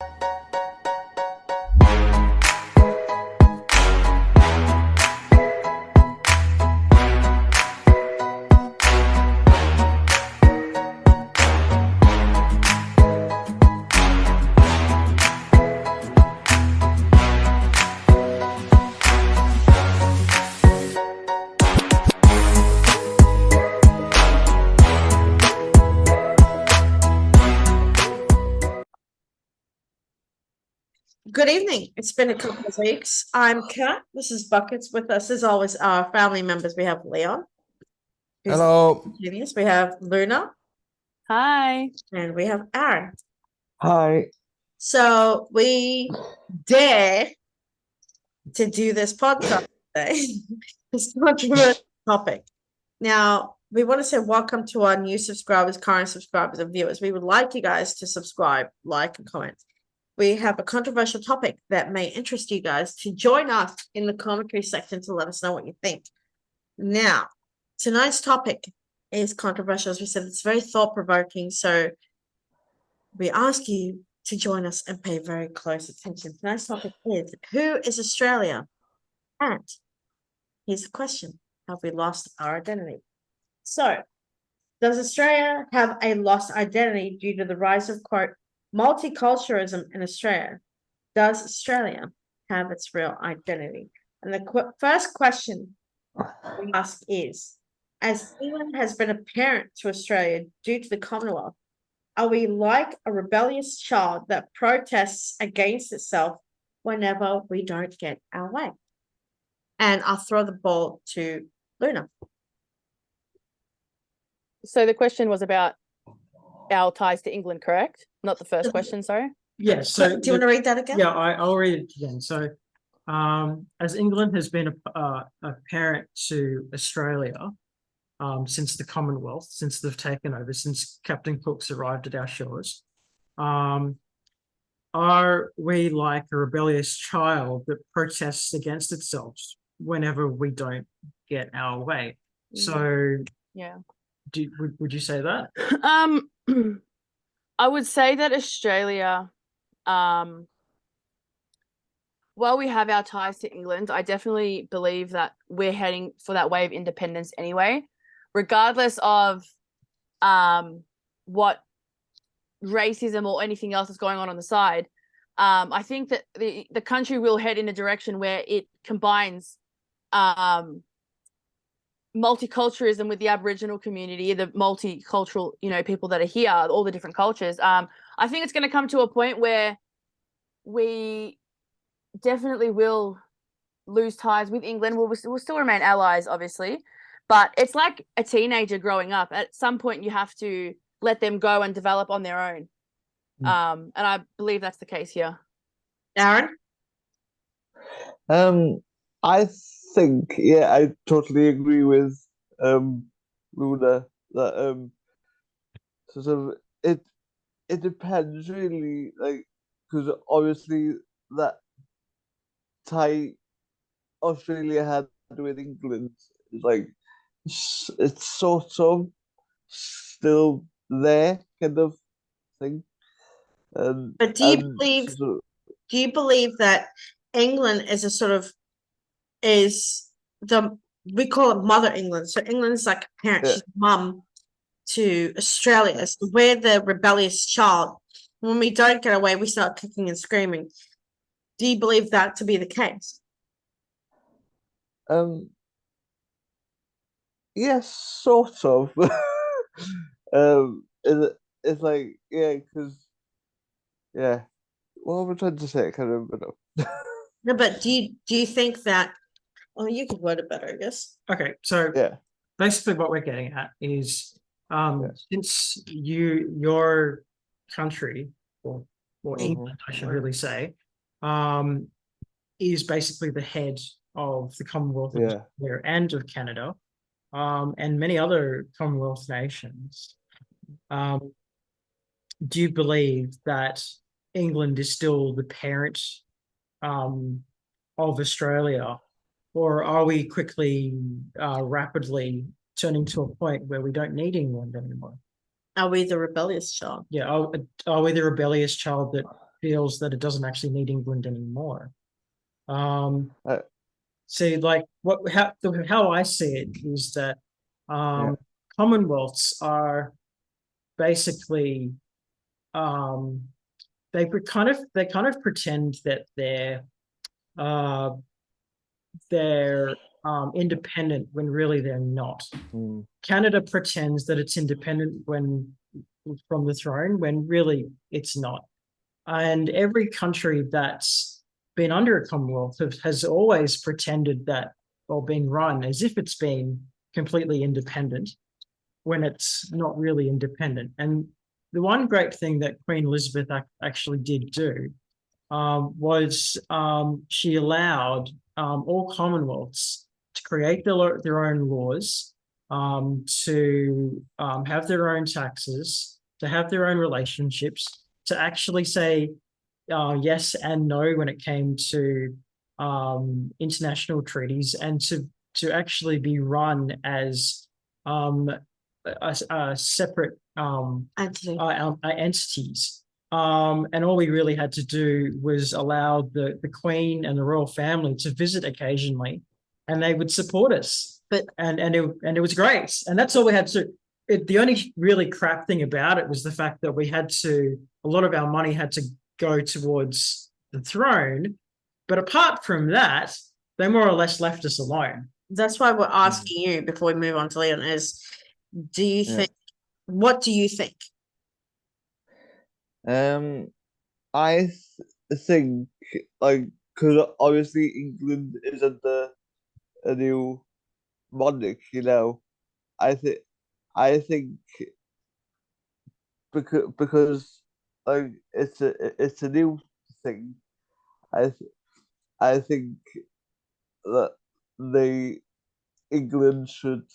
Good evening. It's been a couple of weeks. I'm Kat. This is Buckets. With us, as always, our family members. We have Leon, who's Hello. genius. We have Luna, Hi. and we have Aaron. Hi. So we dare to do this podcast today. This controversial topic. Now, we want to say welcome to our new subscribers, current subscribers, and viewers. We would like you guys to subscribe, like, and comment. We have a controversial topic that may interest you guys to join us in the commentary section to let us know what you think. Now, tonight's topic is controversial. As we said, it's very thought-provoking. So we ask you to join us and pay very close attention. Tonight's topic is, who is Australia? And here's the question: have we lost our identity? So, does Australia have a lost identity due to the rise of, quote, multiculturalism in Australia? Does Australia have its real identity? And the first question we ask is, as England has been a parent to Australia due to the Commonwealth, are we like a rebellious child that protests against itself whenever we don't get our way? And I'll throw the ball to Luna. So the question was about our ties to England, correct? Not the first question, sorry. Yes. So do you want to read that again? Yeah, I'll read it again. So, as England has been a parent to Australia since the Commonwealth, since they've taken over, since Captain Cook's arrived at our shores, are we like a rebellious child that protests against itself whenever we don't get our way? So, yeah, would you say that? I would say that Australia, while we have our ties to England, I definitely believe that we're heading for that way of independence anyway, regardless of what racism or anything else is going on the side. I think that the country will head in a direction where it combines multiculturalism with the Aboriginal community, the multicultural, people that are here, all the different cultures. I think it's going to come to a point where we definitely will lose ties with England. We'll still remain allies, obviously, but it's like a teenager growing up. At some point, you have to let them go and develop on their own. And I believe that's the case here. Aaron? I think, I totally agree with Luna that sort of it depends really, like, because obviously that tie Australia had with England is like it's sort of still there kind of thing. But do you believe that England is a sort of we call it Mother England. So England's like a parent, she's mum to Australia. So we're the rebellious child. When we don't get away, we start kicking and screaming. Do you believe that to be the case? Yes, sort of. It's like, because what am I trying to say? I can't remember now. No, but do you think that? Oh, you could word it better, I guess. Okay, so basically what we're getting at is since your country or England, I should really say, is basically the head of the Commonwealth of Australia and of Canada, and many other Commonwealth nations. Do you believe that England is still the parent of Australia, or are we quickly, rapidly turning to a point where we don't need England anymore? Are we the rebellious child? Yeah, are we the rebellious child that feels that it doesn't actually need England anymore. Uh, See, like how I see it is that Commonwealths are basically they kind of pretend that uh they're independent when really they're not. mm, Canada pretends that it's independent when from the throne when really it's not. And every country that's been under a Commonwealth has always pretended that, or been run as if it's been completely independent when it's not really independent. And the one great thing that Queen Elizabeth actually did do was she allowed all Commonwealths to create their own laws, to have their own taxes, to have their own relationships, to actually say yes and no when it came to international treaties, and to actually be run as a separate Anthony. entities. And all we really had to do was allow the Queen and the royal family to visit occasionally, and they would support us. But and it was great. And that's all we had to. The only really crap thing about it was the fact that a lot of our money had to go towards the throne. But apart from that, they more or less left us alone. that's why we're asking you before we move on to Leon is, do you Yeah. think, what do you think? I think like because obviously England is under a new monarch, you know. I think because like it's a new thing. I th I think that the England should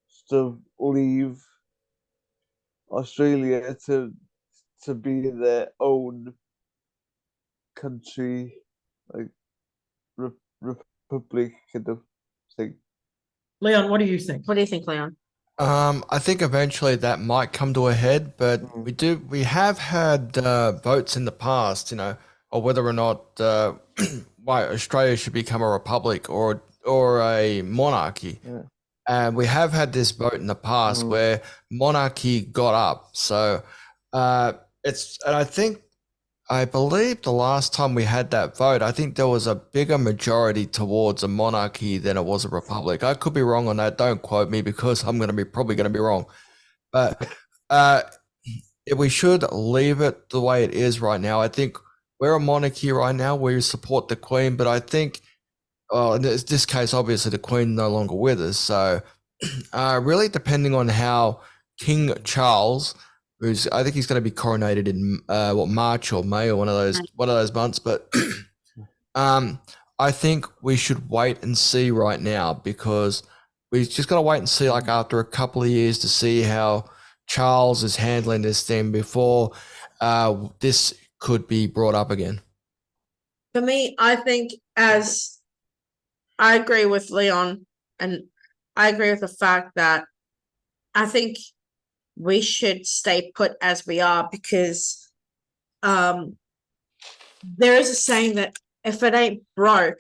sort of leave Australia to be their own country, like re republic kind of thing. Leon, what do you think? What do you think, Leon? I think eventually that might come to a head, but we have had votes in the past, you know, or whether or not why Australia should become a republic or a monarchy. Yeah. And we have had this vote in the past where monarchy got up. So and I believe the last time we had that vote, I think there was a bigger majority towards a monarchy than it was a republic. I could be wrong on that. Don't quote me because I'm probably going to be wrong. But we should leave it the way it is right now. I think we're a monarchy right now. We support the Queen, but I think, in this case, obviously the Queen no longer with us. So really depending on how King Charles, I think he's going to be coronated in March or May or one of those months. But I think we should wait and see right now, because we just got to wait and see, like after a couple of years, to see how Charles is handling this thing before this could be brought up again. For me, I think I agree with Leon, and I agree with the fact that I think we should stay put as we are, because there is a saying that if it ain't broke,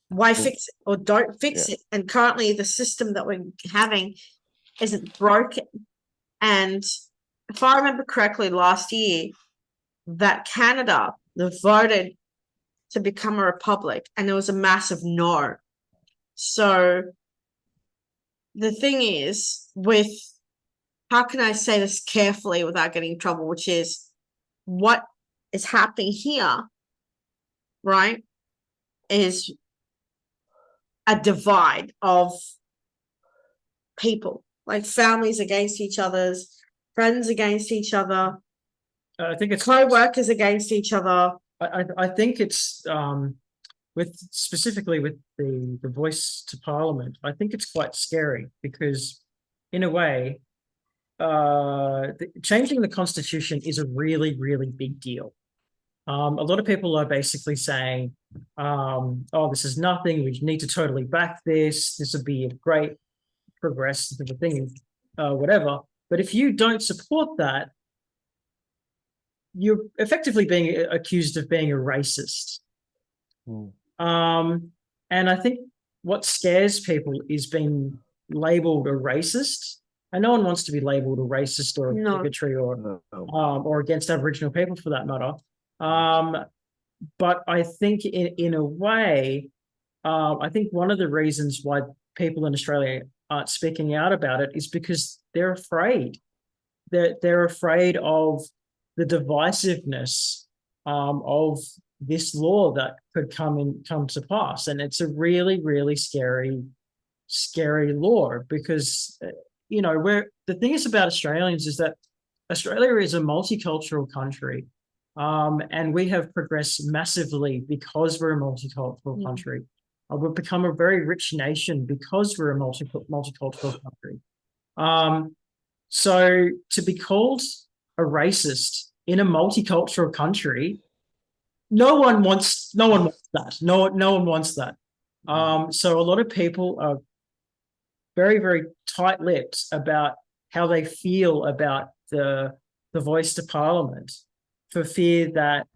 why fix it, or don't fix it? And currently the system that we're having isn't broken. And if I remember correctly, last year that Canada voted to become a republic, and there was a massive no. So the thing is, with, how can I say this carefully without getting in trouble, which is what is happening here, right, is a divide of people, like families against each other's, friends against each other, I think it's co-workers against each other. I think it's specifically with the voice to Parliament. I think it's quite scary, because in a way, changing the constitution is a really, really big deal. A lot of people are basically saying, oh, this is nothing, we need to totally back this would be a great progressive thing, whatever. But if you don't support that, you're effectively being accused of being a racist. Hmm. And I think what scares people is being labeled a racist. And no one wants to be labeled a racist or a No. bigotry or No. or against Aboriginal people for that matter. But I think in a way, I think one of the reasons why people in Australia aren't speaking out about it is because they're afraid. They're afraid of the divisiveness of this law that could come to pass, and it's a really, really scary law because you know, where the thing is about Australians is that Australia is a multicultural country, and we have progressed massively because we're a multicultural Mm. country. We've become a very rich nation because we're a multicultural country. So to be called a racist in a multicultural country, no one wants that. No one wants that. So a lot of people are very, very tight-lipped about how they feel about the voice to Parliament for fear that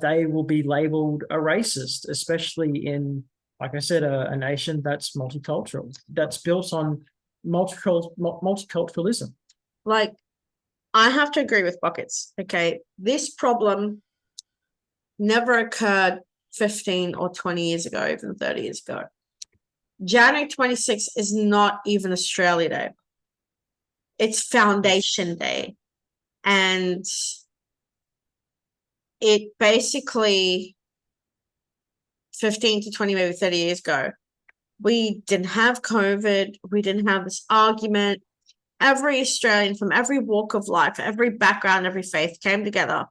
they will be labelled a racist, especially in, like I said, a nation that's multicultural, that's built on multiculturalism. Like, I have to agree with Buckets. Okay, this problem never occurred 15 or 20 years ago, even 30 years ago. January 26th is not even Australia Day. It's Foundation Day. And it basically 15 to 20, maybe 30 years ago, we didn't have COVID. We didn't have this argument. Every Australian from every walk of life, every background, every faith came together.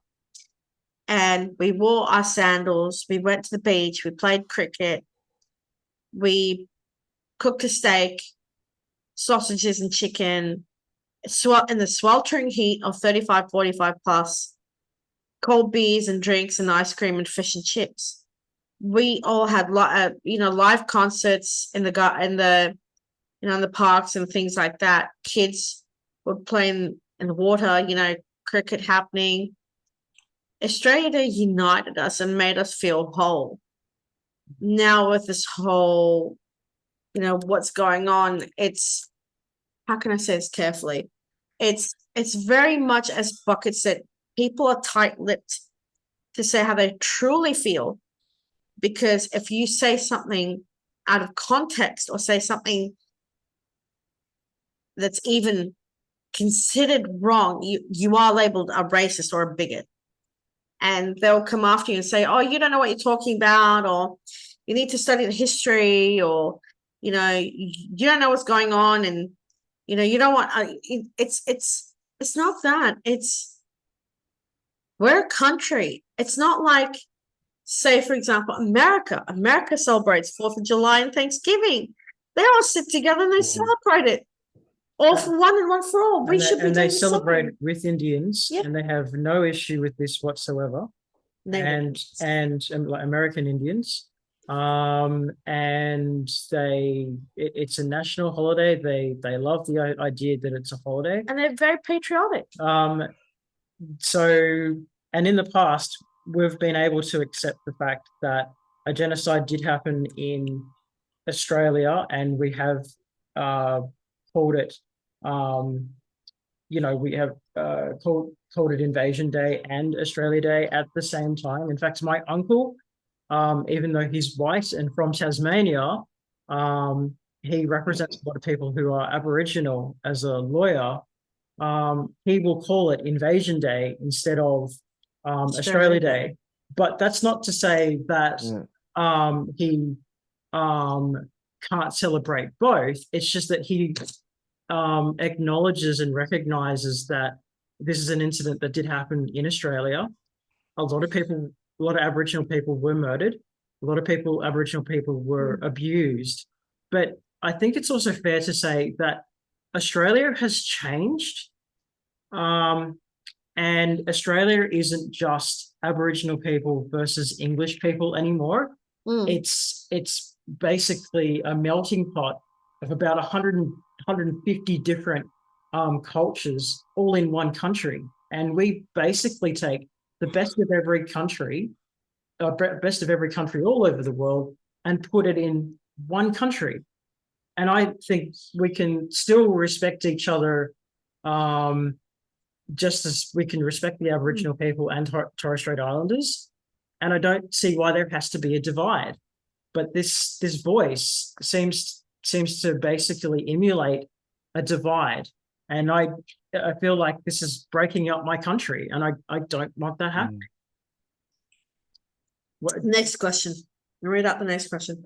And we wore our sandals. We went to the beach. We played cricket. We cooked a steak, sausages and chicken, in the sweltering heat of 35, 45 plus, cold beers and drinks and ice cream and fish and chips. We all had live concerts in the parks and things like that. Kids were playing in the water, cricket happening. Australia Day united us and made us feel whole. Now with this whole, what's going on, it's, how can I say this carefully? It's very much, as Bucket said, people are tight-lipped to say how they truly feel, because if you say something out of context or say something that's even considered wrong, you are labeled a racist or a bigot. And they'll come after you and say, oh, you don't know what you're talking about, or you need to study the history, or, you don't know what's going on. And, you don't want, it's not that. We're a country. It's not like, say, for example, America celebrates 4th of July and Thanksgiving. They all sit together and they celebrate it. All for one and one for all. We should be doing they the celebrate same. with Indians, Yep. and they have no issue with this whatsoever. And like American Indians, and it's a national holiday. They love the idea that it's a holiday, and they're very patriotic. So, and in the past, we've been able to accept the fact that a genocide did happen in Australia, and we have called it, we have called it Invasion Day and Australia Day at the same time. In fact, my uncle, even though he's white and from Tasmania, he represents a lot of people who are Aboriginal as a lawyer. He will call it Invasion Day instead of Australia Day. But that's not to say that he can't celebrate both. It's just that he acknowledges and recognizes that this is an incident that did happen in Australia. A lot of Aboriginal people were murdered. A lot of Aboriginal people were abused. But I think it's also fair to say that Australia has changed. And Australia isn't just Aboriginal people versus English people anymore. It's basically a melting pot of about 150 different cultures all in one country. and we basically take the best of every country, best of every country all over the world, and put it in one country. And I think we can still respect each other, just as we can respect the Aboriginal people and Torres Strait Islanders. And I don't see why there has to be a divide. But this voice seems to basically emulate a divide, and I feel like this is breaking up my country, and I don't want that happening. What, Next question. Read out the next question.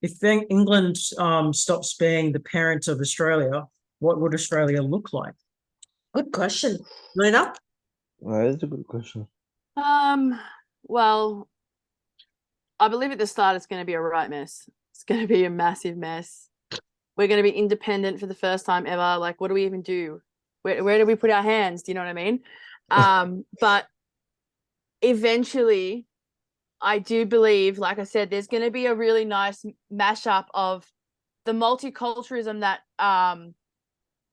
if England stops being the parent of Australia, what would Australia look like? Good question. Lena? That's a good question. Well, I believe at the start it's going to be a right mess. It's going to be a massive mess. We're going to be independent for the first time ever. Like, what do we even do? Where do we put our hands? Do you know what I mean? But eventually, I do believe, like I said, there's going to be a really nice mashup of the multiculturalism that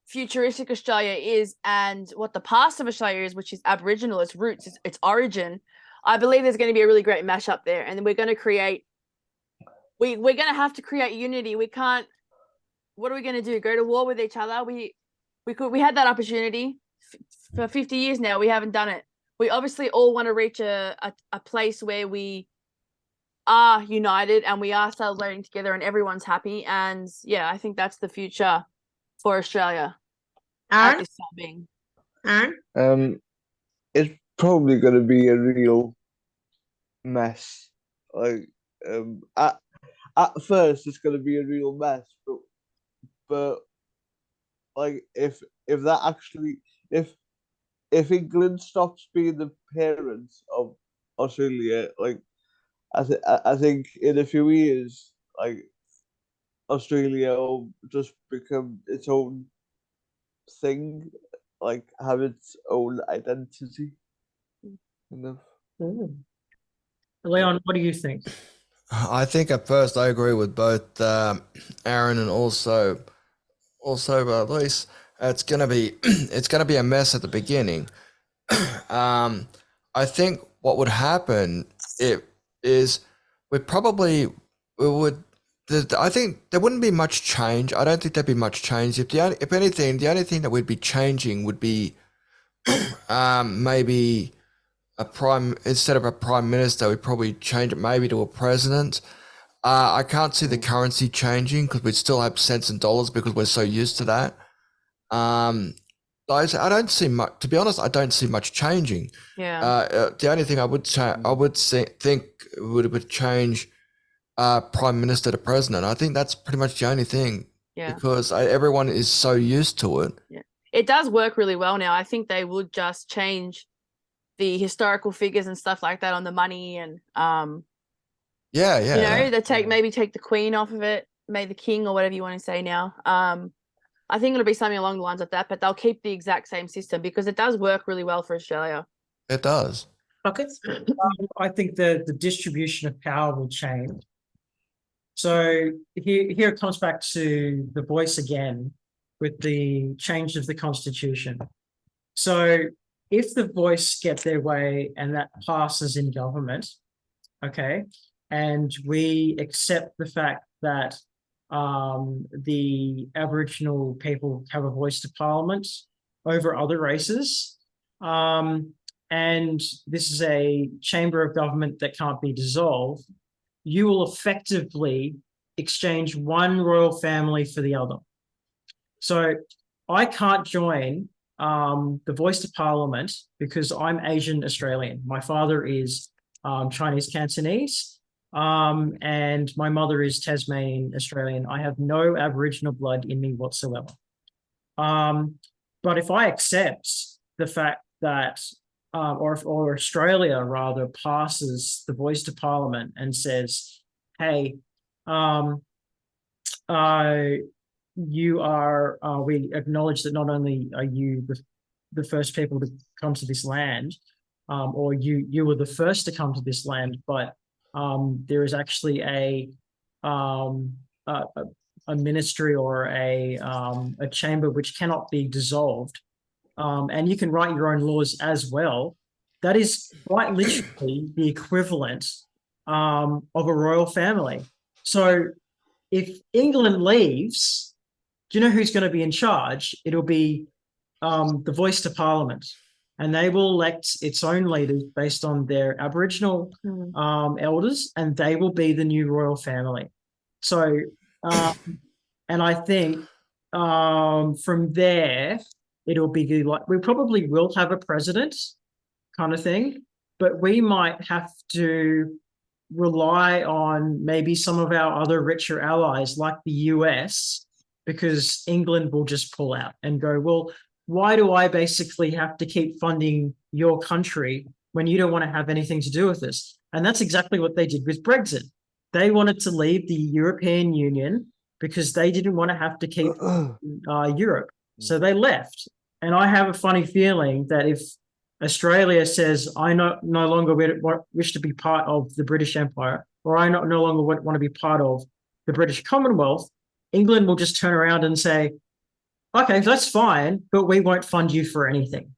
futuristic Australia is and what the past of Australia is, which is Aboriginal, its roots, its origin. I believe there's going to be a really great mashup there, and then we're going to create. We're going to have to create unity. We can't. What are we going to do? Go to war with each other? We had that opportunity for 50 years now. We haven't done it. We obviously all want to reach a place where we are united and we are celebrating together and everyone's happy. And yeah, I think that's the future for Australia. At Aaron? this time being. Aaron? It's probably going to be a real mess. Like, at first, it's going to be a real mess, but like if that actually if England stops being the parents of Australia, like I think in a few years, like Australia will just become its own thing, like have its own identity. Enough. Leon, what do you think? I think at first I agree with both Aaron and also Luis. It's gonna be a mess at the beginning. I think what would happen is I think there wouldn't be much change. I don't think there'd be much change. If anything, the only thing that we'd be changing would be maybe instead of a prime minister, we'd probably change it maybe to a president. I can't see the currency changing because we'd still have cents and dollars because we're so used to that. I don't see much. To be honest, I don't see much changing. Yeah. The only thing I would think would change prime minister to president. I think that's pretty much the only thing. Yeah. Because everyone is so used to it. Yeah. It does work really well now. I think they would just change the historical figures and stuff like that on the money and Yeah. you know, they maybe take the Queen off of it, maybe the King or whatever you want to say now. I think it'll be something along the lines of that, but they'll keep the exact same system because it does work really well for Australia. It does. Okay. I think the distribution of power will change. So here it comes back to the voice again with the change of the constitution. So if the voice get their way and that passes in government, okay, and we accept the fact that the Aboriginal people have a voice to Parliament over other races, and this is a chamber of government that can't be dissolved, you will effectively exchange one royal family for the other. So I can't join the voice to Parliament because I'm Asian Australian. My father is Chinese Cantonese, and my mother is Tasmanian Australian. I have no Aboriginal blood in me whatsoever. But if I accept the fact that or Australia rather passes the voice to Parliament and says, hey, you are, we acknowledge that not only are you the first people to come to this land, or you were the first to come to this land, but there is actually a ministry or a chamber which cannot be dissolved. and you can write your own laws as well. That is quite literally the equivalent of a royal family. So if England leaves, do you know who's going to be in charge? It'll be the voice to Parliament, and they will elect its own leaders based on their Aboriginal elders, and they will be the new royal family. So, and I think from there, it'll be like we probably will have a president kind of thing, but we might have to rely on maybe some of our other richer allies like the US, because England will just pull out and go, well, why do I basically have to keep funding your country when you don't want to have anything to do with this? And that's exactly what they did with Brexit. They wanted to leave the European Union because they didn't want to have to keep Europe. So they left. And I have a funny feeling that if Australia says, I no longer wish to be part of the British Empire, or I no longer want to be part of the British Commonwealth, England will just turn around and say, okay, that's fine, but we won't fund you for anything.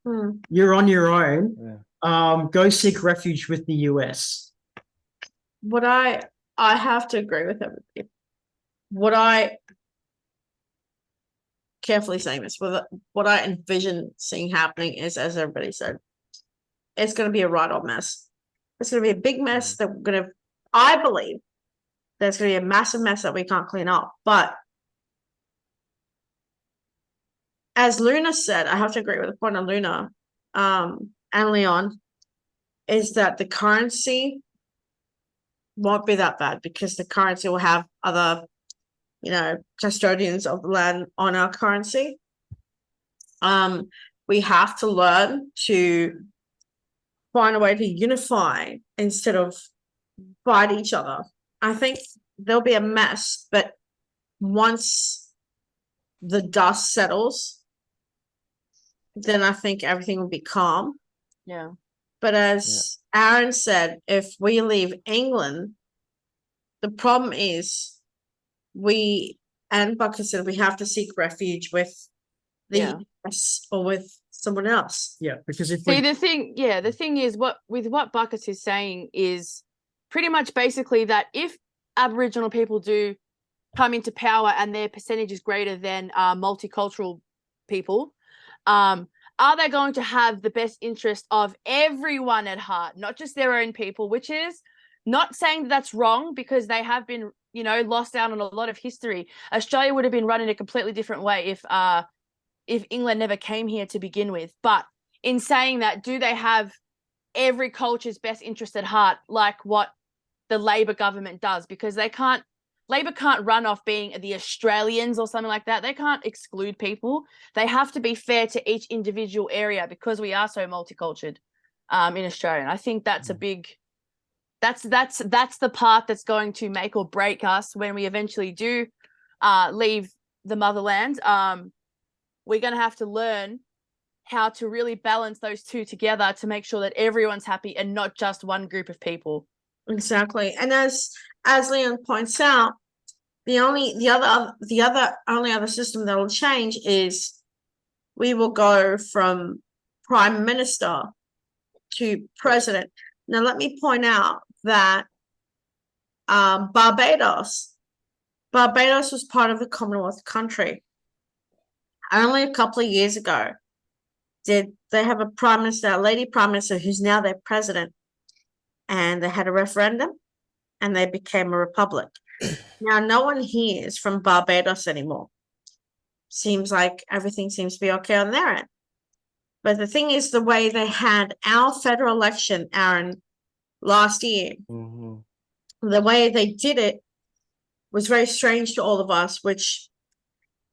You're on your own. Go seek refuge with the US. What I have to agree with everybody. What I carefully saying this, what I envision seeing happening is, as everybody said, it's going to be a right old mess. It's going to be a big mess that we're going to, I believe, there's going to be a massive mess that we can't clean up. But as Luna said, I have to agree with the point of Luna and Leon, is that the currency won't be that bad because the currency will have other, custodians of the land on our currency. We have to learn to find a way to unify instead of fight each other. I think there'll be a mess, but once the dust settles, then I think everything will be calm. Yeah. But as Aaron said, if we leave England, the problem is and Bucker said, we have to seek refuge with the US or with someone else. Yeah, because if See, the thing is, what Bucket is saying is pretty much basically that if Aboriginal people do come into power and their percentage is greater than multicultural people, are they going to have the best interest of everyone at heart, not just their own people, which is not saying that's wrong, because they have been, lost out on a lot of history. Australia would have been run in a completely different way if England never came here to begin with. But in saying that, do they have every culture's best interest at heart, like what the Labor government does? Because Labor can't run off being the Australians or something like that. They can't exclude people. They have to be fair to each individual area because we are so multicultural in Australia. And I think that's a big, that's the part that's going to make or break us when we eventually do leave the motherland. We're going to have to learn how to really balance those two together to make sure that everyone's happy and not just one group of people. Exactly. And as Leon points out, the only other system that will change is we will go from prime minister to president. Now, let me point out that Barbados was part of the Commonwealth country. Only a couple of years ago did they have a prime minister, a lady prime minister, who's now their president, and they had a referendum and they became a republic. Now, no one here is from Barbados anymore. Seems like everything seems to be okay on their end. But the thing is, the way they had our federal election, Aaron, last year, the way they did it was very strange to all of us, which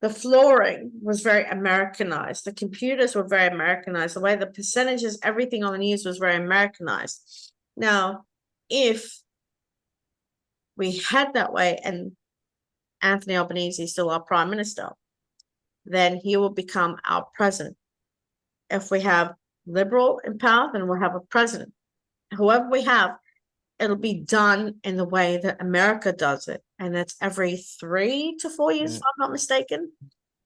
the flooring was very Americanized. The computers were very Americanized. The way the percentages, everything on the news was very Americanized. Now, if we had that way and Anthony Albanese is still our prime minister, then he will become our president. If we have Liberal in power, then we'll have a president. Whoever we have, it'll be done in the way that America does it. And that's every 3 to 4 years, if I'm not mistaken.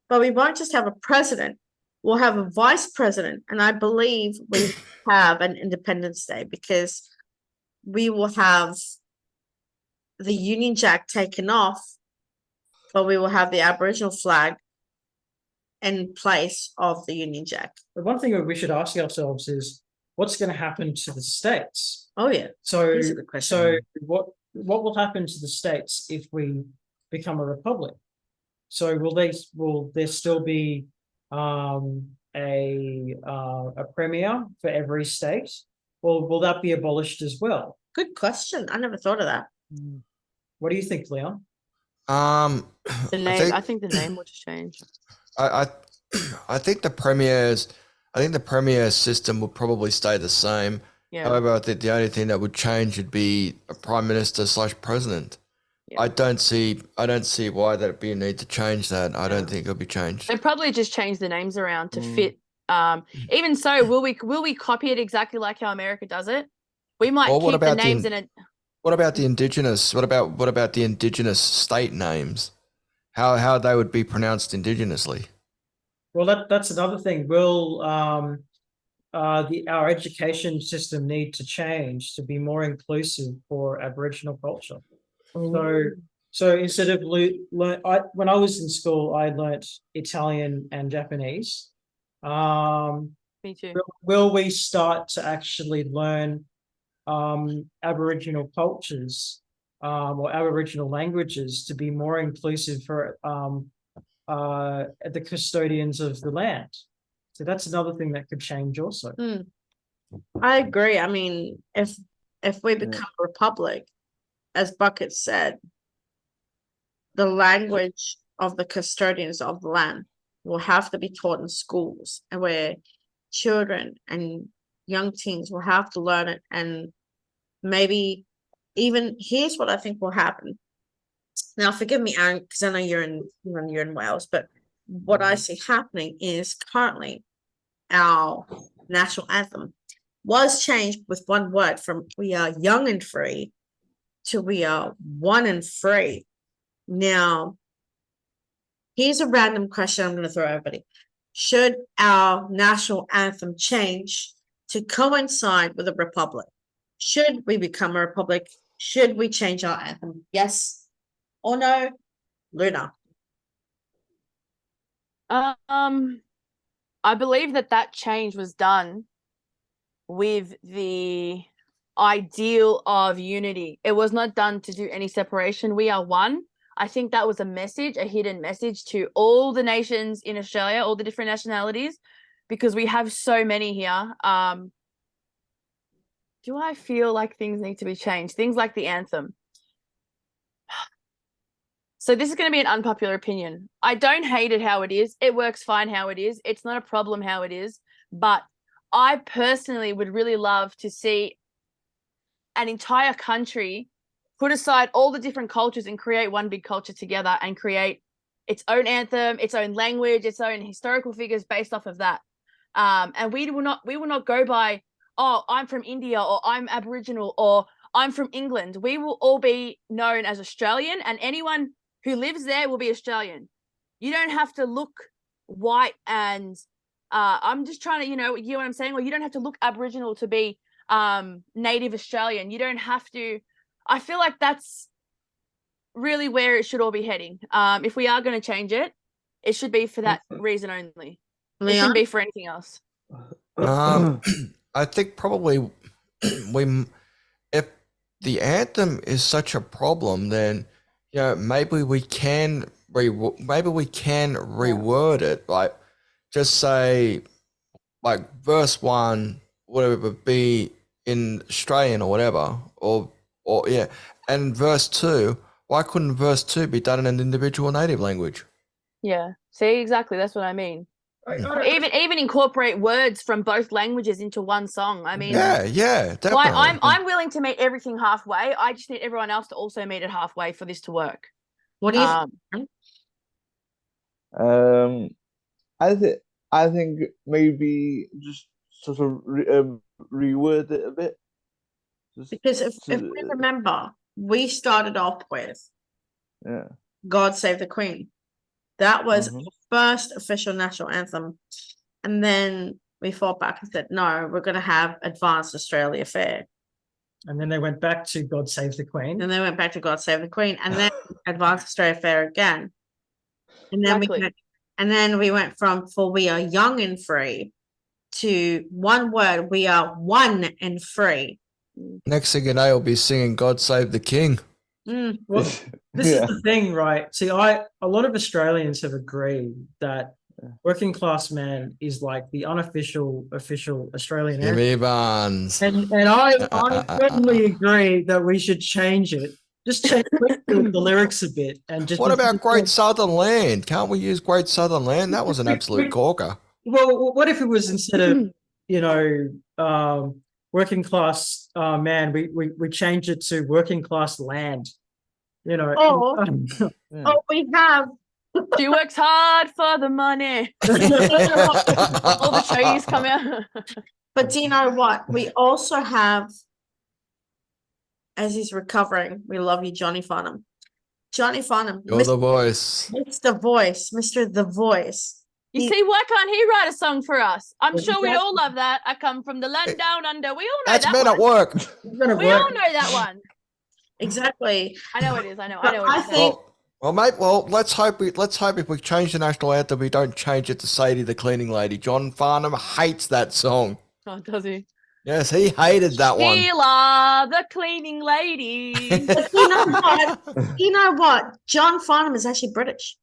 But we won't just have a president. we'll have a vice president, and I believe we have an Independence Day because we will have the Union Jack taken off, but we will have the Aboriginal flag in place of the Union Jack. The one thing that we should ask ourselves is what's going to happen to the states? Oh yeah, So, These are the questions. so what will happen to the states if we become a republic? So will there still be a premier for every state, or will that be abolished as well? good question. I never thought of that. What do you think, Leon? The I name, think I think the name will just change. I I think the premier system will probably stay the same. Yeah. However, I think the only thing that would change would be a prime minister / president. Yeah. I don't see why there'd be a need to change that. I don't think it'll be changed. They probably just change the names around to Mm. fit. Even so, will we copy it exactly like how America does it? We might Or what keep the about the names in- in it. What about the indigenous? What about the indigenous state names? How they would be pronounced indigenously? Well, that's another thing. Will our education system need to change to be more inclusive for Aboriginal culture? So instead of when I was in school, I learnt Italian and Japanese. Me too. Will we start to actually learn Aboriginal cultures or Aboriginal languages to be more inclusive for the custodians of the land? So that's another thing that could change also. I agree. I mean, if we become a republic, as Bucket said, the language of the custodians of the land will have to be taught in schools, and where children and young teens will have to learn it. And maybe even here's what I think will happen. Now, forgive me, Aaron, because I know you're in Wales, but what I see happening is currently our national anthem was changed with one word from "we are young and free" to "we are one and free." Now, here's a random question I'm going to throw at everybody. Should our national anthem change to coincide with a republic? Should we become a republic? Should we change our anthem? Yes or no? Luna. I believe that change was done with the ideal of unity. It was not done to do any separation. We are one. I think that was a message, a hidden message to all the nations in Australia, all the different nationalities, because we have so many here. Do I feel like things need to be changed? Things like the anthem. So this is going to be an unpopular opinion. I don't hate it how it is. It works fine how it is. It's not a problem how it is. But I personally would really love to see an entire country put aside all the different cultures and create one big culture together and create its own anthem, its own language, its own historical figures based off of that. And we will not go by, oh, I'm from India, or I'm Aboriginal, or I'm from England. We will all be known as Australian, and anyone who lives there will be Australian. You don't have to look white and I'm just trying to, you know what I'm saying? Or you don't have to look Aboriginal to be native Australian. You don't have to. I feel like that's really where it should all be heading. If we are going to change it, it should be for that reason only. It Leon? shouldn't be for anything else. I think probably if the anthem is such a problem, then maybe we can reword it, like just say like verse 1 whatever be in Australian or whatever, or yeah, and verse 2, why couldn't verse 2 be done in an individual native language? Yeah. See, exactly. That's what I mean. Even incorporate words from both languages into one song. I mean, yeah, definitely. Why I'm willing to meet everything halfway. I just need everyone else to also meet it halfway for this to work. What do you think? I think maybe just sort of reword it a bit. Because if we remember, we started off with God Save the Queen. That was the first official national anthem. And then we fought back and said, no, we're going to have Advanced Australia Fair. And then they went back to God Save the Queen. And then went back to God Save the Queen, and then Advanced Australia Fair again. And then Exactly. we went from for we are young and free to one word, we are one and free. Next thing you know, you'll be singing "God Save the King." Mm, Well, this Yeah. is the thing, right? See, a lot of Australians have agreed that working class man is like the official Australian Jimmy anthem. Barnes. And I certainly agree that we should change it. Just change the lyrics a bit and just What about Great Southern Land? Can't we use Great Southern Land? That was an absolute corker. Well, what if it was instead of, you know, working class man, we change it to working class land. You know. Oh. Oh, we have She works hard for the money. All the trees come out. but do you know what? We also have, as he's recovering, we love you, Johnny Farnham. Johnny Farnham, You're the voice. Mr. Voice, Mr. The Voice. You He- see, why can't he write a song for us? I'm Well, sure we exactly. all love that. I come from the land down under. We all know That's that men one. at work. It's gonna We all work. know that one. Exactly. I know it is. I know. But I know what I you're saying. think- Well, mate. Well, let's hope if we change the national anthem, we don't change it to Sadie the cleaning lady. John Farnham hates that song. Oh, does he? Yes, he hated that one. Sheila, the cleaning lady. But you know what? You know what? John Farnham is actually British.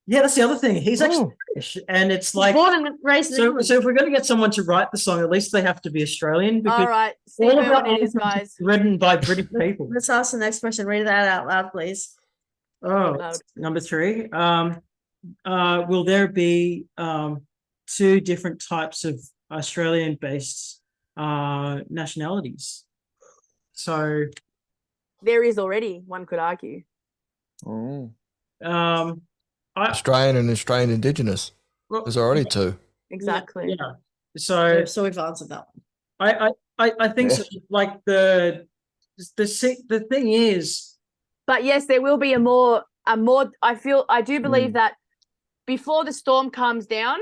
Yeah, that's the other thing. He's actually Oh. British, and it's He's like born and raised in so. England. So if we're going to get someone to write the song, at least they have to be Australian because All right. See all of what our it is, anthems guys. are written by British people. Let's ask the next question. Read that out loud, please. Oh, Loud. number 3. Will there be 2 different types of Australian-based nationalities? So, There is already, one could argue. Oh. Australian and Australian Indigenous. Well, There's already 2. Exactly. yeah. So So we've answered that one. I think so, like the thing is, But yes, there will be a more I do believe Mm. that before the storm comes down,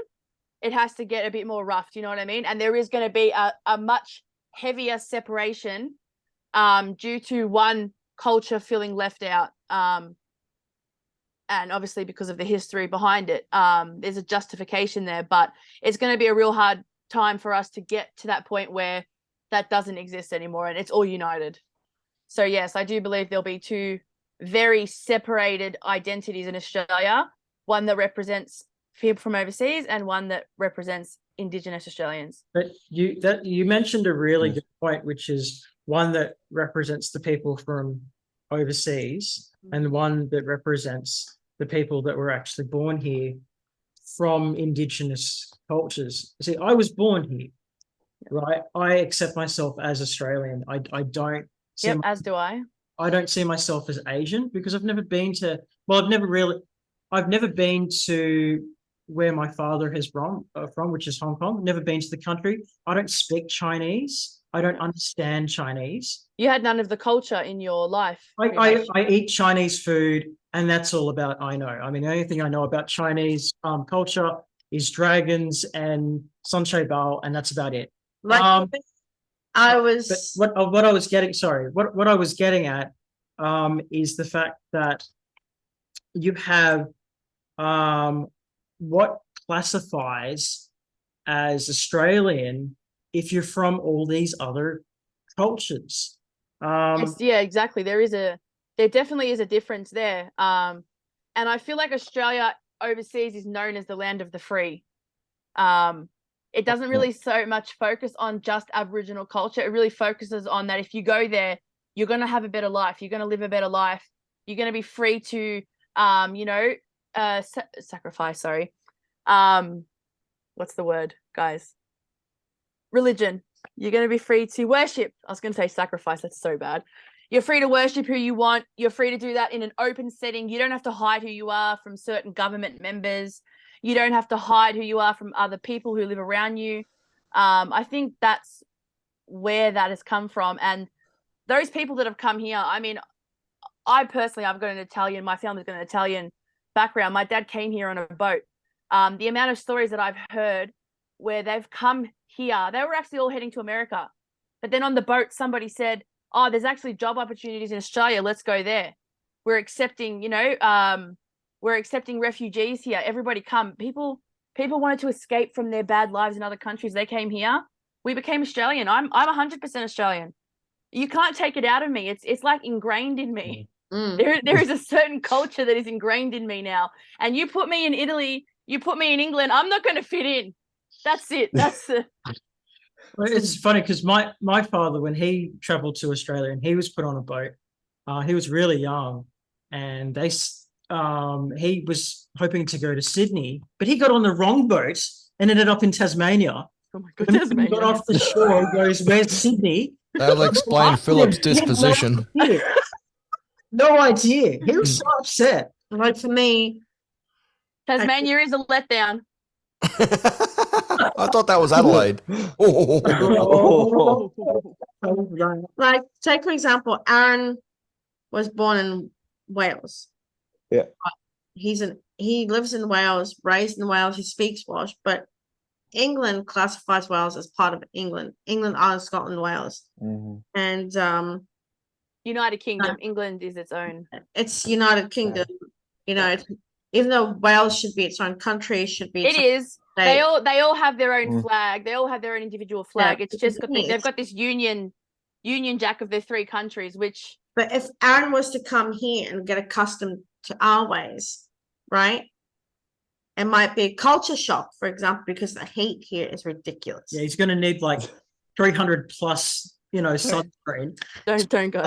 it has to get a bit more rough. Do you know what I mean? And there is going to be a much heavier separation due to one culture feeling left out. And obviously because of the history behind it, there's a justification there, but it's going to be a real hard time for us to get to that point where that doesn't exist anymore and it's all united. So yes, I do believe there'll be 2 very separated identities in Australia, one that represents people from overseas and one that represents Indigenous Australians. but you mentioned a really Mm. good point, which is one that represents the people from overseas and one that represents the people that were actually born here from Indigenous cultures. See, I was born here, right? I accept myself as Australian. I don't see Yep, as do I. I don't see myself as Asian because I've never been to, well, I've never been to where my father is from, which is Hong Kong. Never been to the country. I don't speak Chinese. I don't understand Chinese. You had none of the culture in your life. pretty I much. eat Chinese food, and that's all about I know. I mean, the only thing I know about Chinese culture is dragons and Sanshai Bao, and that's about it. Like I was But what I was getting, sorry, what I was getting at is the fact that you have what classifies as Australian if you're from all these other cultures. Yeah, exactly. There definitely is a difference there. And I feel like Australia overseas is known as the land of the free. It doesn't really so much focus on just Aboriginal culture. It really focuses on that if you go there, you're going to have a better life. You're going to live a better life. You're going to be free to, sacrifice, sorry. What's the word, guys? Religion. You're going to be free to worship. I was going to say sacrifice. That's so bad. You're free to worship who you want. You're free to do that in an open setting. You don't have to hide who you are from certain government members. You don't have to hide who you are from other people who live around you. I think that's where that has come from. And those people that have come here, I mean, I personally, I've got an Italian, my family's got an Italian background. My dad came here on a boat. The amount of stories that I've heard where they've come here. They were actually all heading to America, but then on the boat, somebody said, "Oh, there's actually job opportunities in Australia. Let's go there. We're accepting, we're accepting refugees here. Everybody come." People wanted to escape from their bad lives in other countries. They came here. We became Australian. I'm 100% Australian. You can't take it out of me. It's like ingrained in me. Mm. There is a certain culture that is ingrained in me now. And you put me in Italy, you put me in England, I'm not going to fit in. That's it. That's the Well, it's funny because my father, when he traveled to Australia and he was put on a boat, he was really young, and he was hoping to go to Sydney, but he got on the wrong boat and ended up in Tasmania. oh my god, And when he Tasmania. got off the shore, he goes, "Where's Sydney?" That'll explain Philip's disposition. No idea. He was so upset. Like for me, Tasmania is a letdown. I thought that was Adelaide. Oh. like take for example, Aaron was born in Wales. Yeah. He lives in Wales, raised in Wales, he speaks Welsh, but England classifies Wales as part of England. England, Ireland, Scotland, Wales. Mhm. And United Kingdom. England is its own. it's United Kingdom. Even though Wales should be its own country, should be its It own is. state. They all have their own Mm. flag. They all have their own individual flag. It's just but the thing they've is- got this union jack of their three countries, which But if Aaron was to come here and get accustomed to our ways, right? It might be a culture shock, for example, because the heat here is ridiculous. Yeah, he's going to need like 300 plus, sunscreen. don't go.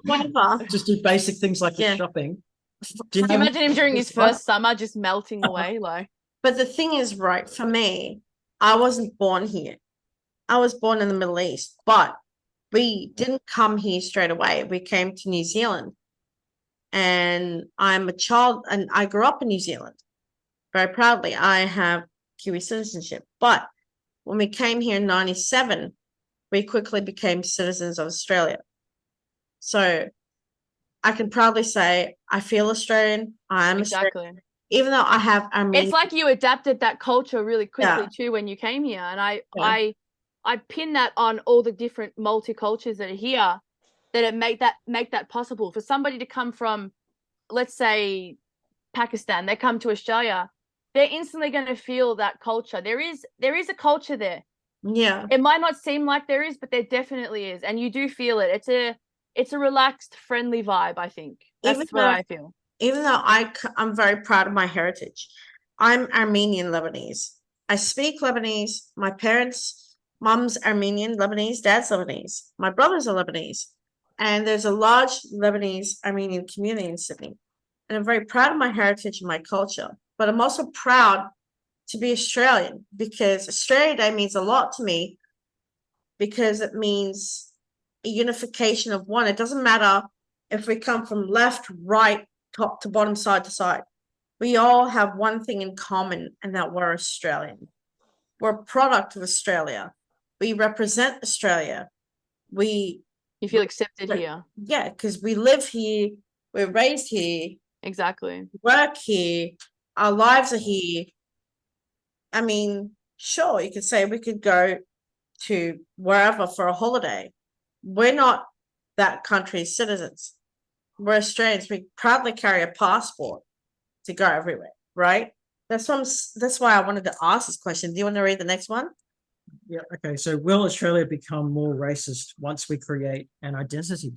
Whatever. Just do basic things like Yeah. your shopping. Can you imagine him during his What? first summer just melting away? Like, But the thing is, right, for me, I wasn't born here. I was born in the Middle East, but we didn't come here straight away. We came to New Zealand. And I'm a child, and I grew up in New Zealand. Very proudly, I have Kiwi citizenship. But when we came here in 97, we quickly became citizens of Australia. So I can proudly say I feel Australian. I am Australian, exactly. even though I have Armenian. It's like you adapted that culture really quickly Yeah. too when you came here, and I Yeah. I pin that on all the different multicultures that are here, that it make that possible for somebody to come from, let's say, Pakistan. They come to Australia, they're instantly going to feel that culture. There is a culture there. Yeah. It might not seem like there is, but there definitely is, and you do feel it. It's a relaxed, friendly vibe. I think that's Even what though- I feel. Even though I'm very proud of my heritage. I'm Armenian Lebanese. I speak Lebanese. My parents, mom's Armenian Lebanese, dad's Lebanese. My brothers are Lebanese. And there's a large Lebanese Armenian community in Sydney. And I'm very proud of my heritage and my culture. But I'm also proud to be Australian, because Australia Day means a lot to me, because it means a unification of one. It doesn't matter if we come from left, right, top to bottom, side to side. We all have one thing in common, and that we're Australian. We're a product of Australia. We represent Australia. You feel accepted Right. here. Yeah, because we live here, we're raised here, Exactly. work here, our lives are here. I mean, sure, you could say we could go to wherever for a holiday. We're not that country's citizens. We're Australians. We proudly carry a passport to go everywhere, right? That's why I wanted to ask this question. Do you want to read the next one? Yeah. Okay. So will Australia become more racist once we create an identity?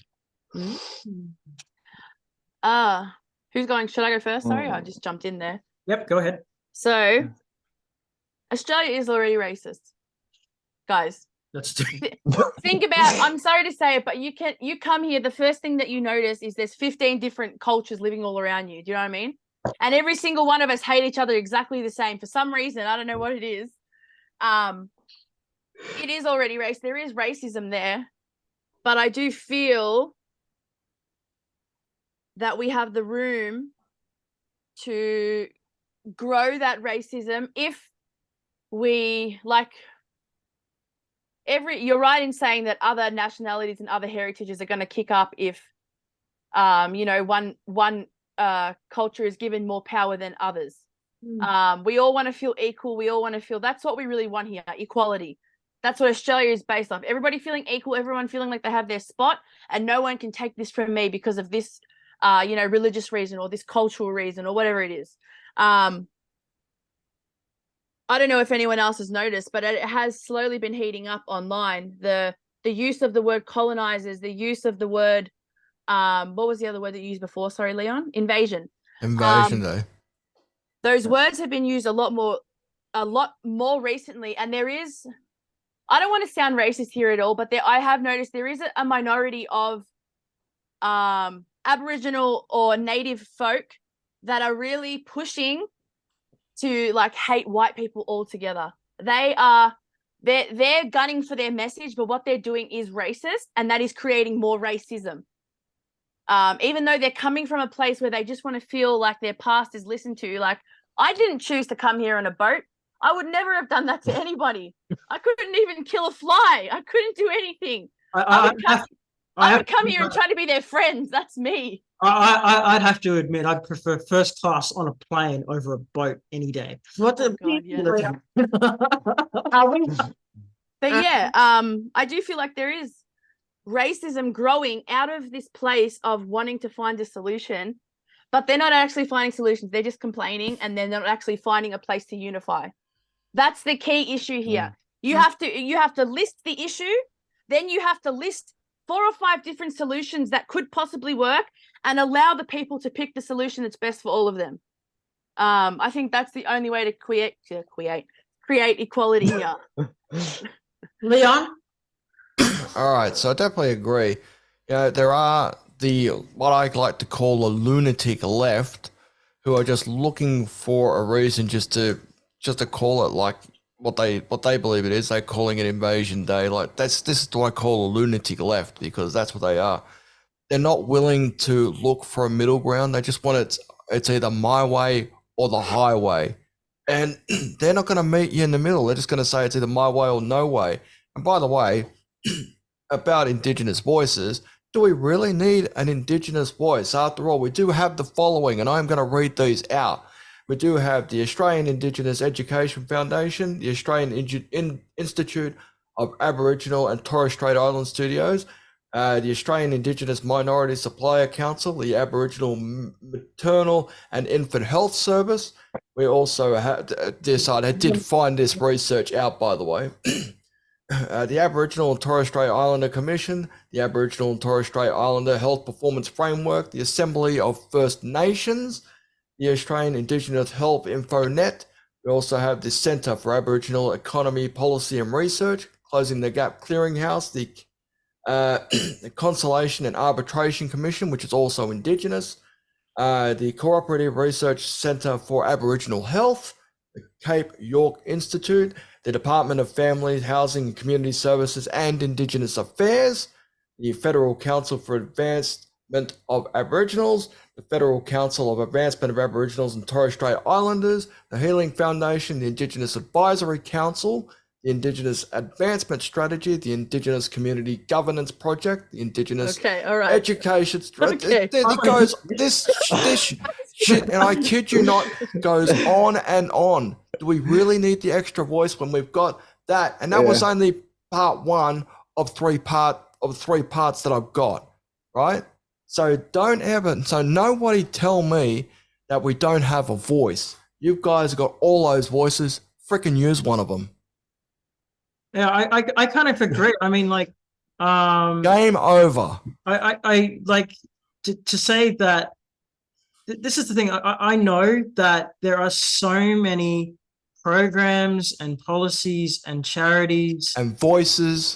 Who's going? Should I go first? Sorry, I Mm. just jumped in there. Yep. Go ahead. So, Australia is already racist, guys. Let's Think about. I'm sorry to say it, but you come here. The first thing that you notice is there's 15 different cultures living all around you. Do you know what I mean? And every single one of us hate each other exactly the same for some reason. I don't know what it is. It is already race. There is racism there, but I do feel that we have the room to grow that racism if we you're right in saying that other nationalities and other heritages are going to kick up if one culture is given more power than others. We all want to feel equal. We all want to feel, that's what we really want here, equality. That's what Australia is based off. Everybody feeling equal, everyone feeling like they have their spot, and no one can take this from me because of this, religious reason or this cultural reason or whatever it is. I don't know if anyone else has noticed, but it has slowly been heating up online. The use of the word colonizers, the use of the word, what was the other word that you used before? Sorry, Leon? Invasion. Invasion Day. Those words have been used a lot more recently, and there is, I don't want to sound racist here at all, but I have noticed there is a minority of Aboriginal or Native folk that are really pushing to like hate white people altogether. They're gunning for their message, but what they're doing is racist, and that is creating more racism. Even though they're coming from a place where they just want to feel like their past is listened to. Like, I didn't choose to come here on a boat. I would never have done that to anybody. I couldn't even kill a fly. I couldn't do anything. I would come here and try to be their friends. That's me. I'd have to admit, I'd prefer first class on a plane over a boat any day. What the God, yeah. But yeah, I do feel like there is racism growing out of this place of wanting to find a solution, but they're not actually finding solutions. They're just complaining, and they're not actually finding a place to unify. That's the key issue here. You have to list the issue, then you have to list 4 or 5 different solutions that could possibly work, and allow the people to pick the solution that's best for all of them. I think that's the only way to create equality here. Leon? All right, so I definitely agree. There are what I like to call a lunatic left, who are just looking for a reason just to call it like what they believe it is. They're calling it Invasion Day. Like this is what I call a lunatic left, because that's what they are. They're not willing to look for a middle ground. They just want it's either my way or the highway, and they're not going to meet you in the middle. They're just going to say it's either my way or no way. And by the way, about Indigenous voices, do we really need an Indigenous voice? After all, we do have the following, and I'm going to read these out. We do have the Australian Indigenous Education Foundation, the Australian Institute of Aboriginal and Torres Strait Island Studios, the Australian Indigenous Minority Supplier Council, the Aboriginal Maternal and Infant Health Service. We also I did find this research out, by the way. The Aboriginal and Torres Strait Islander Commission, the Aboriginal and Torres Strait Islander Health Performance Framework, the Assembly of First Nations, the Australian Indigenous Health InfoNet. We also have the Centre for Aboriginal Economy Policy and Research, Closing the Gap Clearinghouse, the Conciliation and Arbitration Commission, which is also Indigenous, the Cooperative Research Centre for Aboriginal Health, the Cape York Institute, the Department of Family, Housing and Community Services and Indigenous Affairs, the Federal Council for Advancement of Aboriginals, the Federal Council of Advancement of Aboriginals and Torres Strait Islanders, the Healing Foundation, the Indigenous Advisory Council, the Indigenous Advancement Strategy, the Indigenous Community Governance Project, the Indigenous Education Strategy. It goes, this shit, and I kid you not, goes on and on. Do we really need the extra voice when we've got that? And that was only part 1 of 3 parts that I've got, right? So nobody tell me that we don't have a voice. You guys got all those voices. Freaking use one of them. Yeah, I kind of agree. I mean, like, game over. I like to say that this is the thing. I know that there are so many programs and policies and charities and voices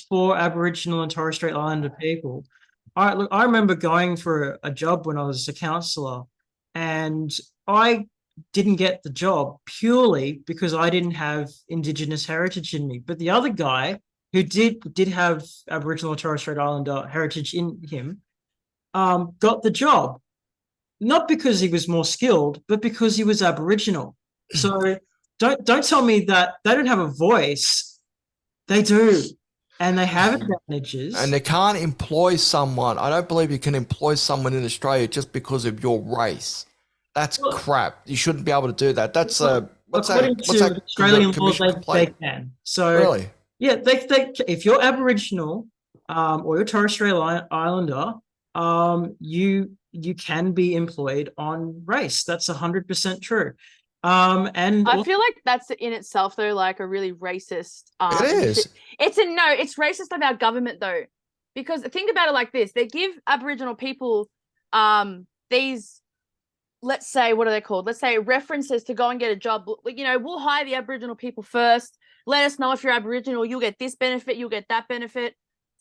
for Aboriginal and Torres Strait Islander people. I remember going for a job when I was a counsellor, and I didn't get the job purely because I didn't have Indigenous heritage in me. But the other guy who did have Aboriginal or Torres Strait Islander heritage in him got the job, not because he was more skilled, but because he was Aboriginal. So don't tell me that they don't have a voice. They do. And they have advantages. And they can't employ someone. I don't believe you can employ someone in Australia just because of your race. That's Well- crap. You shouldn't be able to do that. That's what's According that? to What's that? Australian law, commission they complaint? can. So Really? yeah, they if you're Aboriginal, or you're Torres Strait Islander, you can be employed on race. That's 100% true. And I feel like that's in itself though, like a really racist. It is. It's racist of our government though, because think about it like this: they give Aboriginal people these, let's say, what are they called? Let's say references to go and get a job. You know, we'll hire the Aboriginal people first. Let us know if you're Aboriginal. You'll get this benefit. You'll get that benefit.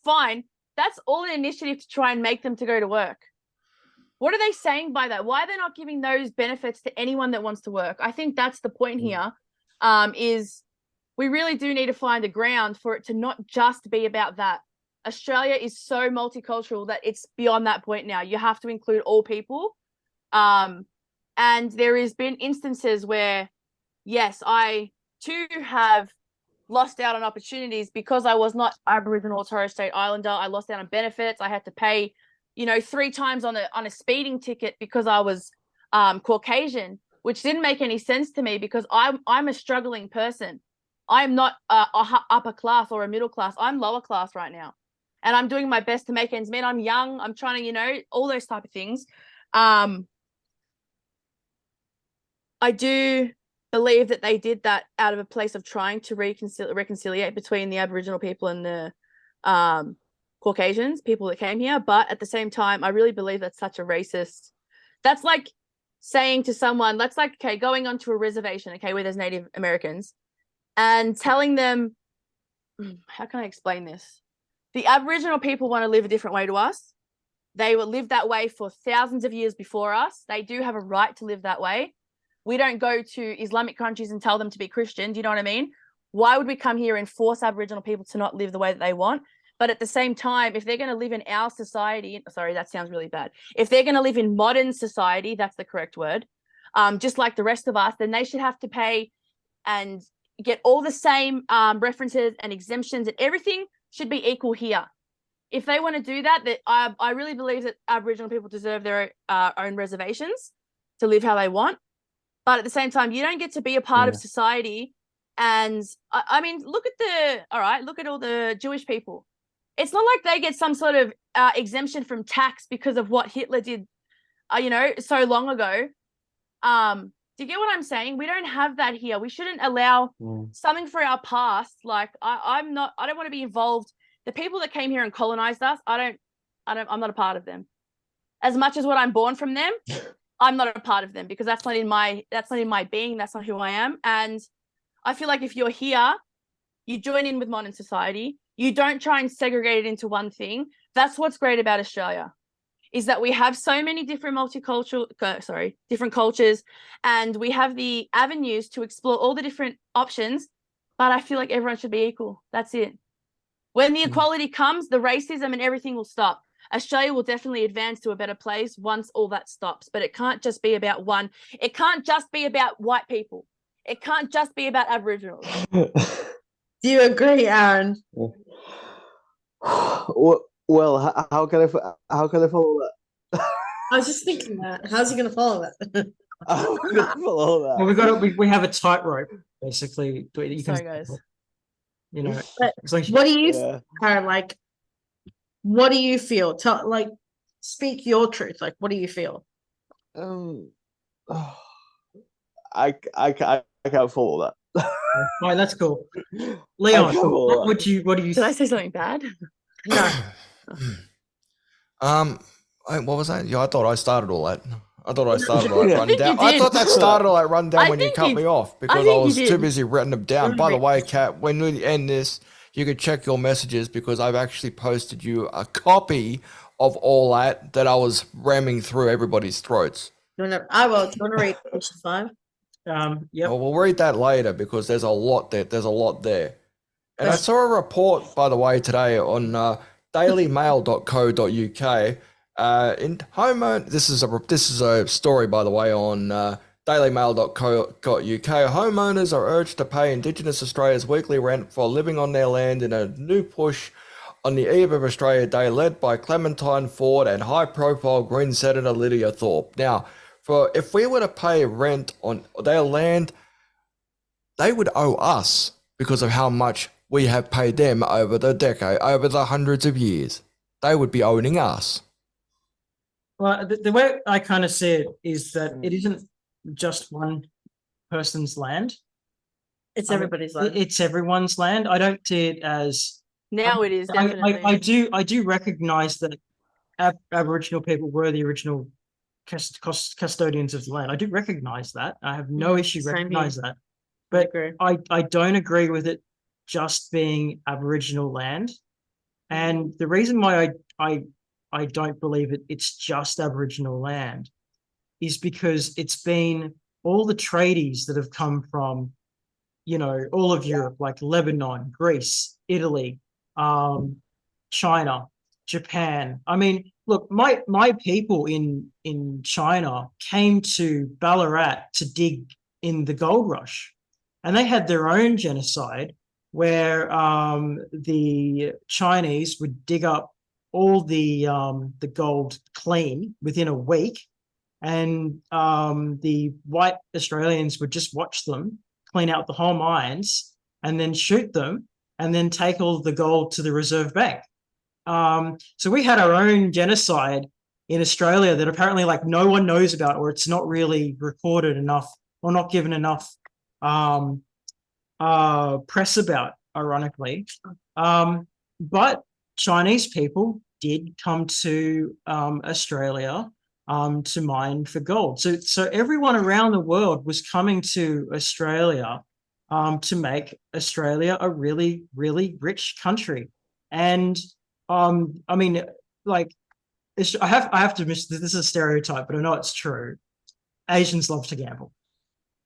Fine. That's all an initiative to try and make them to go to work. What are they saying by that? Why are they not giving those benefits to anyone that wants to work? I think that's the point here, is we really do need to find a ground for it to not just be about that. Australia is so multicultural that it's beyond that point now. You have to include all people. And there has been instances where, yes, I too have lost out on opportunities because I was not Aboriginal or Torres Strait Islander. I lost out on benefits. I had to pay, 3 times on a speeding ticket because I was Caucasian, which didn't make any sense to me because I'm a struggling person. I'm not upper class or a middle class. I'm lower class right now, and I'm doing my best to make ends meet. I'm young. I'm trying to, all those type of things. I do believe that they did that out of a place of trying to reconciliate between the Aboriginal people and the Caucasians, people that came here. But at the same time, I really believe that's such a racist. That's like saying to someone, that's like, okay, going onto a reservation, okay, where there's Native Americans, and telling them, how can I explain this? The Aboriginal people want to live a different way to us. They will live that way for thousands of years before us. They do have a right to live that way. We don't go to Islamic countries and tell them to be Christian. Do you know what I mean? Why would we come here and force Aboriginal people to not live the way that they want? But at the same time, if they're going to live in our society, sorry, that sounds really bad. If they're going to live in modern society, that's the correct word, just like the rest of us, then they should have to pay and get all the same references and exemptions, and everything should be equal here. If they want to do that, I really believe that Aboriginal people deserve their own reservations to live how they want. But at the same time, you don't get to be a part of society. And I mean, look at all the Jewish people. It's not like they get some sort of exemption from tax because of what Hitler did, so long ago. Do you get what I'm saying? We don't have that here. We shouldn't allow something for our past. Like I don't want to be involved. The people that came here and colonized us, I'm not a part of them. As much as what I'm born from them, I'm not a part of them because that's not in my being. That's not who I am. And I feel like if you're here, you join in with modern society. You don't try and segregate it into one thing. That's what's great about Australia, is that we have so many different different cultures, and we have the avenues to explore all the different options. But I feel like everyone should be equal. That's it. When the equality comes, the racism and everything will stop. Australia will definitely advance to a better place once all that stops. But it can't just be about one. It can't just be about white people. It can't just be about Aboriginals. Do you agree, Aaron? Well, how can I follow that? I was just thinking that. How's he going to follow that? How can I follow that? Well, we have a tightrope basically. You can, Sorry, guys. But it's like, what do you, Yeah. Aaron, like, what do you feel? Speak your truth. Like, what do you feel? I can't follow that. right, that's cool. Leon, follow what do you Did I say something bad? No. What was that? Yeah, I thought I started all that. I thought I started all that Yeah. rundown. think you I did. thought that started all that rundown I when you think cut you- me off because I think you was too did. busy writing them down. By the Right. way, Kat, when we end this, you can check your messages because I've actually posted you a copy of all that I was ramming through everybody's throats. I will. Do you want to read page 5? Yep. Well, we'll read that later because there's a lot there. There's a lot there. And I Yes. saw a report, by the way, today on dailymail.co.uk. In homeowner, this is a story, by the way, on dailymail.co.uk. Homeowners are urged to pay Indigenous Australia's weekly rent for living on their land in a new push on the eve of Australia Day, led by Clementine Ford and high-profile Green Senator Lydia Thorpe. Now, for if we were to pay rent on their land, they would owe us because of how much we have paid them over the hundreds of years. They would be owning us. Well, the way I kind of see it is that it isn't just one person's land. It's I mean, everybody's land. It's everyone's land. I don't see it as Now it is definitely. I do recognize that Aboriginal people were the original custodians of the land. I do recognize that. I have no issue same here. recognize that. I But agree. I don't agree with it just being Aboriginal land. And the reason why I don't believe it's just Aboriginal land is because it's been all the tradies that have come from, you know, all of Europe, like Lebanon, Greece, Italy, China, Japan. I mean, look, my people in China came to Ballarat to dig in the gold rush, and they had their own genocide where the Chinese would dig up all the gold clean within a week, and the white Australians would just watch them clean out the whole mines and then shoot them and then take all the gold to the Reserve Bank. So we had our own genocide in Australia that apparently like no one knows about, or it's not really recorded enough or not given enough press about, ironically. But Chinese people did come to Australia to mine for gold. So everyone around the world was coming to Australia to make Australia a really, really rich country. And I mean, like, I have to admit, this is a stereotype, but I know it's true. Asians love to gamble.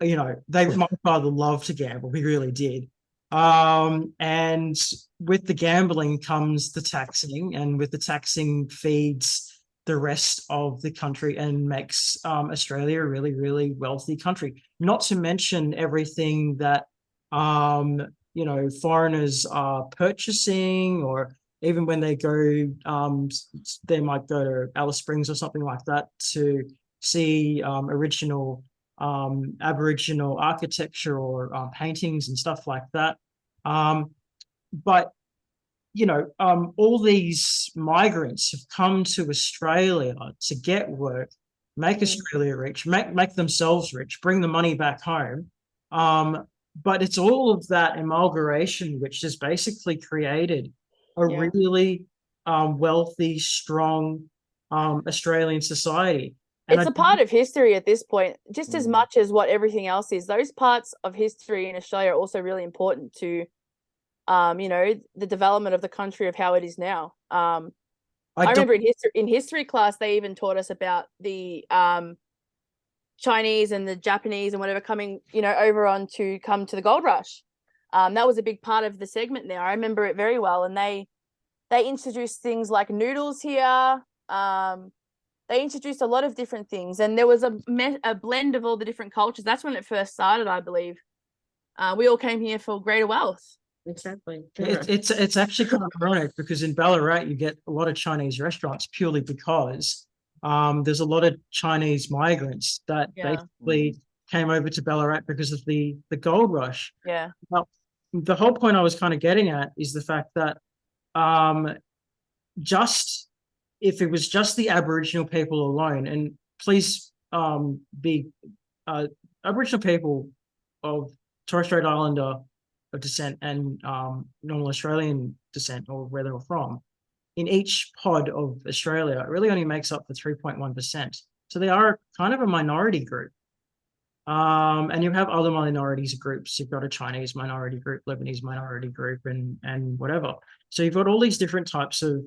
You know, my father loved to gamble. He really did. And with the gambling comes the taxing, and with the taxing feeds the rest of the country and makes Australia a really, really wealthy country. Not to mention everything that you know, foreigners are purchasing, or even when they go, they might go to Alice Springs or something like that to see original Aboriginal architecture or paintings and stuff like that. But you know, all these migrants have come to Australia to get work, make Australia rich, make themselves rich, bring the money back home. But it's all of that amalgamation which has basically created a really wealthy, strong Australian society. And It's a part of history at this point, just as Mm. much as what everything else is. Those parts of history in Australia are also really important to, you know, the development of the country of how it is now. I remember in history class, they even taught us about the Chinese and the Japanese and whatever coming, you know, over on to come to the gold rush. That was a big part of the segment there. I remember it very well. And they introduced things like noodles here. They introduced a lot of different things, and there was a blend of all the different cultures. That's when it first started, I believe. We all came here for greater wealth. Exactly. It's actually kind of ironic because in Ballarat you get a lot of Chinese restaurants purely because there's a lot of Chinese migrants that basically came over to Ballarat because of the gold rush. Yeah. Well, the whole point I was kind of getting at is the fact that just if it was just the Aboriginal people alone, and please be Aboriginal people of Torres Strait Islander of descent and normal Australian descent, or where they were from, in each pod of Australia, it really only makes up for 3.1%. So they are kind of a minority group. And you have other minorities groups. You've got a Chinese minority group, Lebanese minority group, and whatever. So you've got all these different types of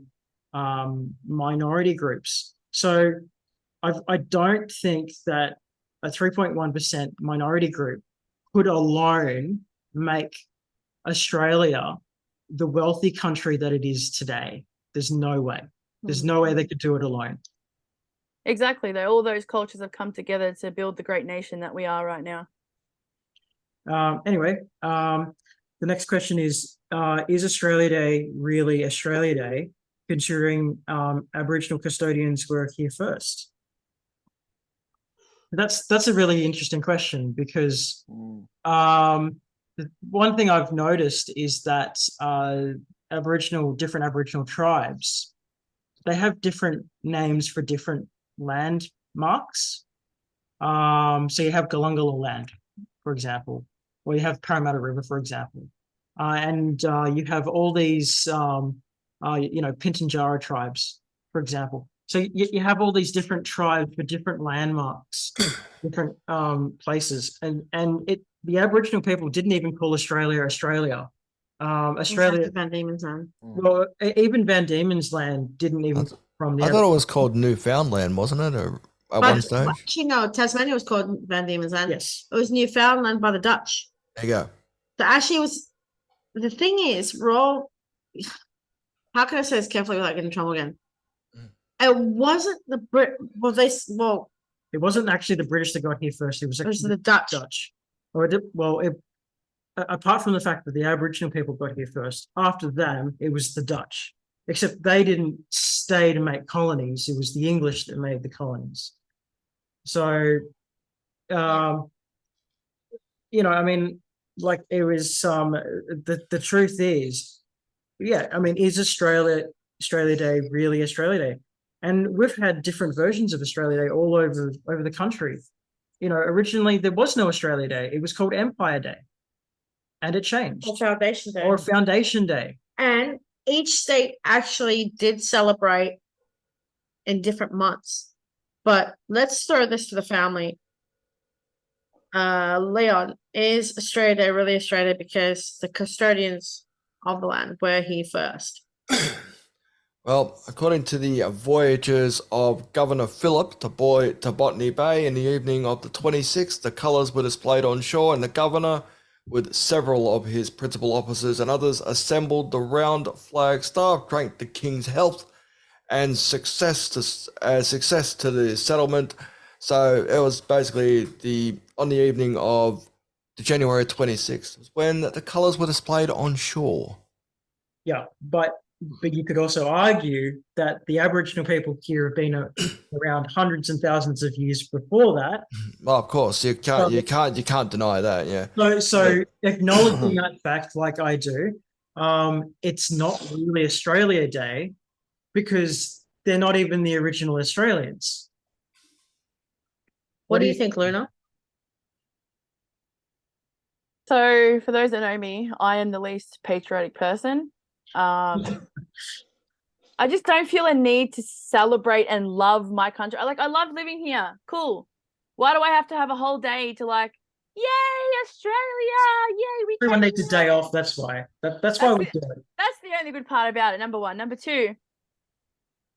minority groups. So I don't think that a 3.1% minority group could alone make Australia the wealthy country that it is today. There's no way. There's no way they could do it alone. Exactly. All those cultures have come together to build the great nation that we are right now. Anyway, the next question is Australia Day really Australia Day, considering Aboriginal custodians were here first? That's a really interesting question because Mm. the one thing I've noticed is that different Aboriginal tribes, they have different names for different landmarks. So you have Galungaloo land, for example, or you have Parramatta River, for example, and you have all these, Pintinjara tribes, for example. So you have all these different tribes for different landmarks, different places, and the Aboriginal people didn't even call Australia Australia. Australia, Van Diemen's Land. well, even Van Diemen's Land didn't even from the. I thought it was called Newfoundland, wasn't it? Or at one stage. Actually, no, Tasmania was called Van Diemen's Land. Yes. It was Newfoundland by the Dutch. There you go. So actually, it was the thing is, we're all. How can I say this carefully without getting in trouble again? Mm. It wasn't the Brit. Well, It wasn't actually the British that got here first. It was it was actually the Dutch. Dutch. Apart from the fact that the Aboriginal people got here first, after them, it was the Dutch. Except they didn't stay to make colonies. It was the English that made the colonies. So, I mean, like it was the truth is, yeah, I mean, is Australia Day really Australia Day? And we've had different versions of Australia Day all over the country. Originally there was no Australia Day. It was called Empire Day. And it changed. Or Foundation Day. Or Foundation Day. And each state actually did celebrate in different months. But let's throw this to the family. Leon, is Australia Day really Australia because the custodians of the land were here first? Well, according to the voyages of Governor Phillip to Botany Bay in the evening of the 26th, the colours were displayed on shore, and the governor, with several of his principal officers and others, assembled the round flag staff, drank the king's health, and success to the settlement. So it was basically on the evening of the January 26th when the colours were displayed on shore. Yeah, but you could also argue that the Aboriginal people here have been around hundreds and thousands of years before that. Well, of course, you can't deny that. Yeah. So acknowledging that fact, like I do, it's not really Australia Day because they're not even the original Australians. What do you think, Luna? So, for those that know me, I am the least patriotic person. I just don't feel a need to celebrate and love my country. I love living here. Cool. Why do I have to have a whole day to yay, Australia! Yay, we Everyone came needs a here." day off. That's why. That's why we do it. That's the only good part about it. Number one. Number two,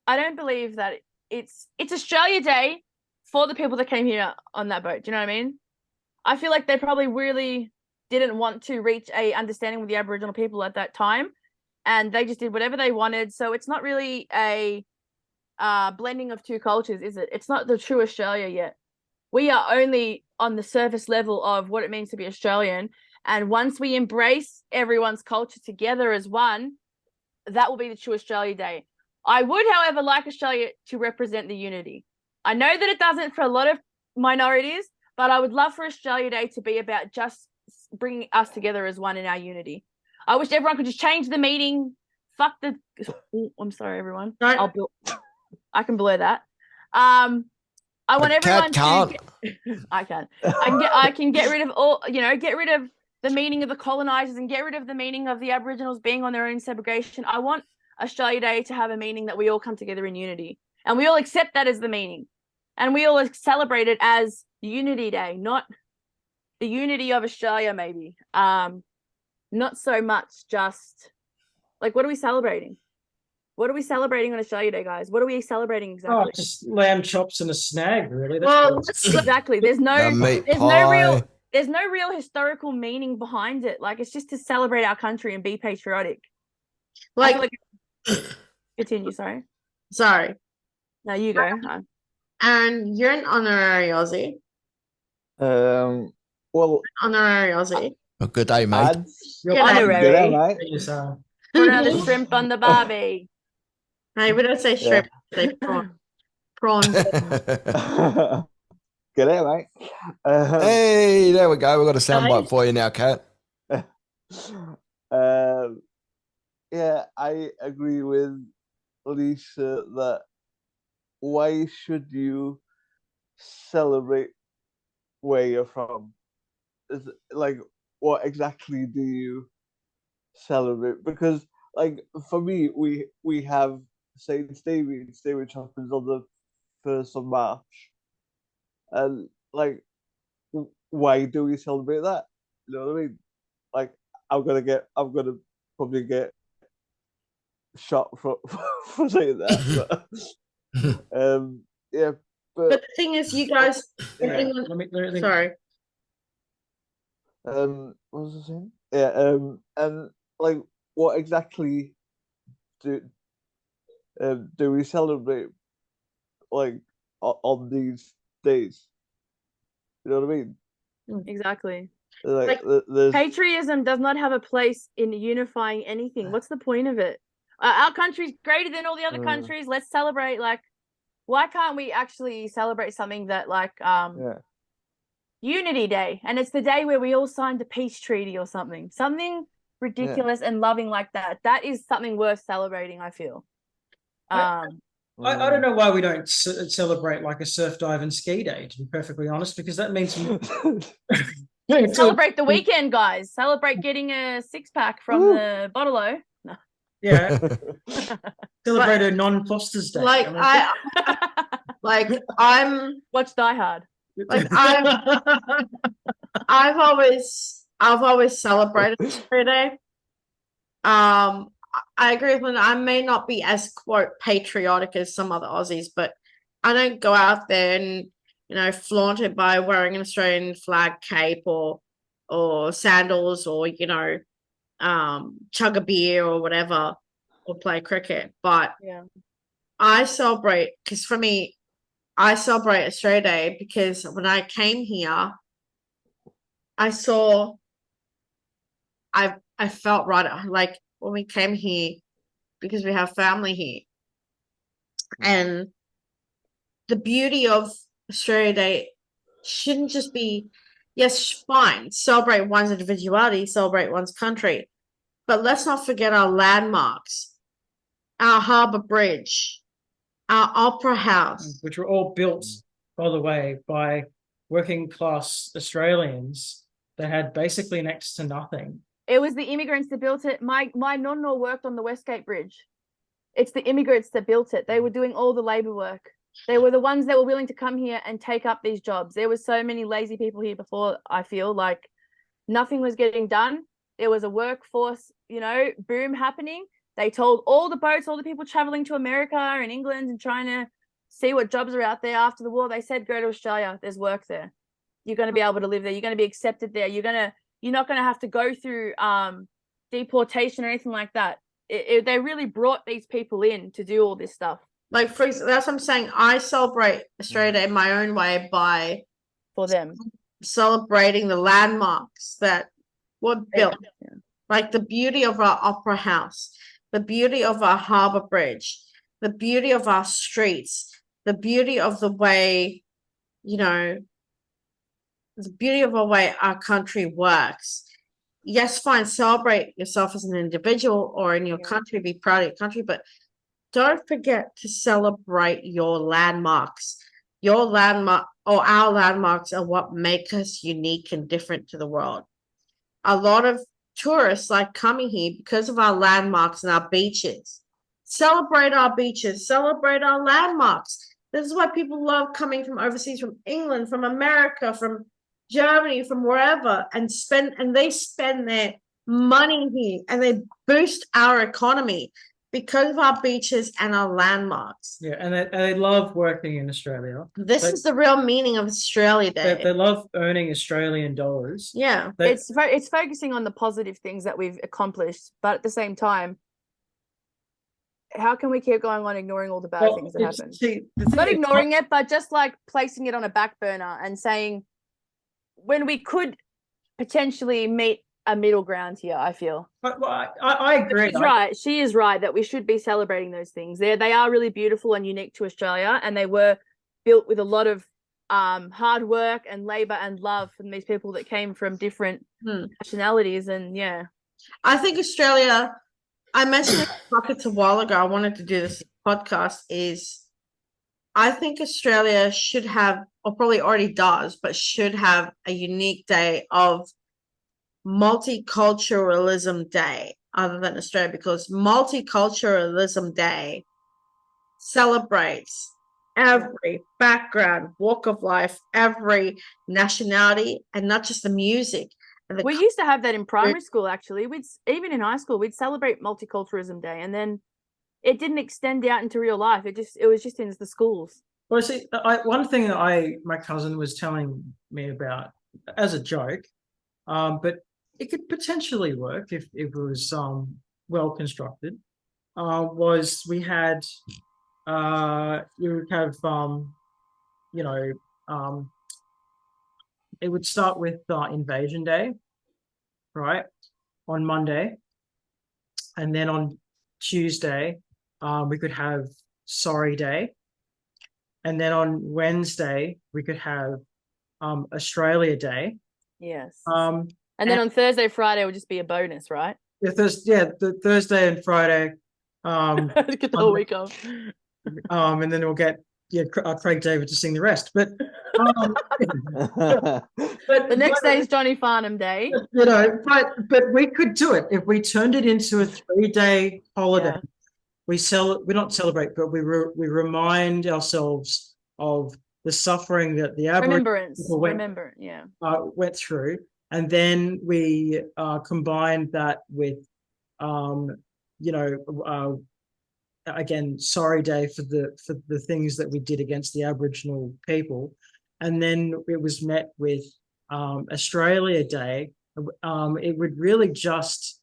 I don't believe that it's Australia Day for the people that came here on that boat. Do you know what I mean? I feel like they probably really didn't want to reach a understanding with the Aboriginal people at that time, and they just did whatever they wanted. So it's not really a blending of two cultures, is it? It's not the true Australia yet. We are only on the surface level of what it means to be Australian. And once we embrace everyone's culture together as one, that will be the true Australia Day. I would, however, like Australia to represent the unity. I know that it doesn't for a lot of minorities, but I would love for Australia Day to be about just bringing us together as one in our unity. I wish everyone could just change the meeting. Fuck the. Oh, I'm sorry, everyone. Right. I can blur that. I want everyone can't. I can. I can get rid of all. Get rid of the meaning of the colonizers and get rid of the meaning of the Aboriginals being on their own segregation. I want Australia Day to have a meaning that we all come together in unity, and we all accept that as the meaning, and we all celebrate it as Unity Day, not the unity of Australia. Maybe, not so much just what are we celebrating? What are we celebrating on Australia Day, guys? What are we celebrating exactly? Oh, just lamb chops and a snag, really. That's Well, what Exactly. There's no meat there's pie. no real historical meaning behind it. It's just to celebrate our country and be patriotic. I feel continue, sorry. sorry. No, you go. And you're an honorary Aussie. Well, Honorary Aussie. A good day, mate. ads. You're Honorary. Good day, mate. Yes, Put another shrimp on the barbie. Hey, we don't say shrimp, we say prawn. Prawn. Get it, mate? Hey, there we go. We've got a soundbite Nice. for you now, Kat. Um, yeah, I agree with Lisa that why should you celebrate where you're from? Is like what exactly do you celebrate? Because like for me, we have Saint Stephen's Day, which happens on the 1st of March, and like why do we celebrate that? You know what I mean? Like I'm gonna probably get shot for for saying that, but yeah, But but the thing is, you guys in Yeah, England, let me- sorry, what was I saying? Yeah, and like what exactly do do we celebrate like on these days? You know what I mean? Exactly. Like, Like, there's Patriotism does not have a place in unifying anything. What's the point of it? Our country's greater than all the other Mm. countries. Let's celebrate. Like, why can't we actually celebrate something that, like, yeah, Unity Day, and it's the day where we all signed a peace treaty or something ridiculous and loving like that. That is something worth celebrating, I feel. I don't Mm. know why we don't celebrate like a surf dive and ski day, to be perfectly honest, because that means Celebrate the weekend, guys. Celebrate getting a 6-pack from Woo. the bottle-o. No. Yeah, celebrate a non-Foster's day. like I like I'm Watch Die Hard. like, I've always celebrated Australia Day. I agree with Linda. I may not be as quote patriotic as some other Aussies, but I don't go out there and flaunt it by wearing an Australian flag cape or sandals or chug a beer or whatever or play cricket. But Yeah. I celebrate because for me, I celebrate Australia Day because when I came here, I saw I felt right like when we came here because we have family here. And the beauty of Australia Day shouldn't just be, yes, fine, celebrate one's individuality, celebrate one's country, but let's not forget our landmarks, our Harbour Bridge, our Opera House. which were all built, by the way, by working class Australians that had basically next to nothing. It was the immigrants that built it. My nonna worked on the Westgate Bridge. It's the immigrants that built it. They were doing all the labor work. They were the ones that were willing to come here and take up these jobs. There were so many lazy people here before. I feel like nothing was getting done. There was a workforce, boom happening. They told all the boats, all the people traveling to America and England and trying to see what jobs are out there after the war. They said, go to Australia. There's work there. You're going to be able to live there. You're going to be accepted there. You're not going to have to go through deportation or anything like that. They really brought these people in to do all this stuff Like, for example, that's what I'm saying. I celebrate Australia Day my own way by for them. celebrating the landmarks that were built. Yeah. Like the beauty of our Opera House, the beauty of our Harbour Bridge, the beauty of our streets, the beauty of the way, the beauty of the way our country works. Yes, fine, celebrate yourself as an individual or in your country, be proud of your country, but don't forget to celebrate your landmarks. Your landmark or our landmarks are what make us unique and different to the world. A lot of tourists like coming here because of our landmarks and our beaches. Celebrate our beaches, celebrate our landmarks. This is why people love coming from overseas, from England, from America, from Germany, from wherever, and they spend their money here and they boost our economy because of our beaches and our landmarks. Yeah, and they love working in Australia. This They- is the real meaning of Australia Day. They love earning Australian dollars. Yeah. They- It's focusing on the positive things that we've accomplished, but at the same time, how can we keep going on ignoring all the bad things that happen? See, the Not thing is- ignoring it, but just like placing it on a back burner and saying when we could potentially meet a middle ground here, I feel. I agree. She's right. She is right that we should be celebrating those things. They are really beautiful and unique to Australia, and they were built with a lot of hard work and labor and love from these people that came from different Hmm. nationalities. And yeah, I think Australia, I mentioned it pockets a while ago. I wanted to do this podcast. I think Australia should have, or probably already does, but should have a unique day of multiculturalism day other than Australia, because multiculturalism day celebrates every background, walk of life, every nationality, and not just the music. And the we used to have that in primary school. Actually, even in high school, we'd celebrate Multiculturalism Day, and then it didn't extend out into real life. It was just in the schools. Well, see, one thing that my cousin was telling me about as a joke, but it could potentially work if it was well constructed. Was we would have you know it would start with Invasion Day, right, on Monday, and then on Tuesday we could have Sorry Day, and then on Wednesday we could have Australia Day. Yes. And then on Thursday, Friday would just be a bonus, right? The Thursday and Friday. Get the whole week off. And then we'll get Craig David to sing the rest. But the next day is Johnny Farnham Day. But we could do it if we turned it into a 3-day holiday. Yeah. We don't celebrate, but we remind ourselves of the suffering that the Aboriginal people went through, and then we combined that with again, Sorry Day for the things that we did against the Aboriginal people, and then it was met with Australia Day. It would really just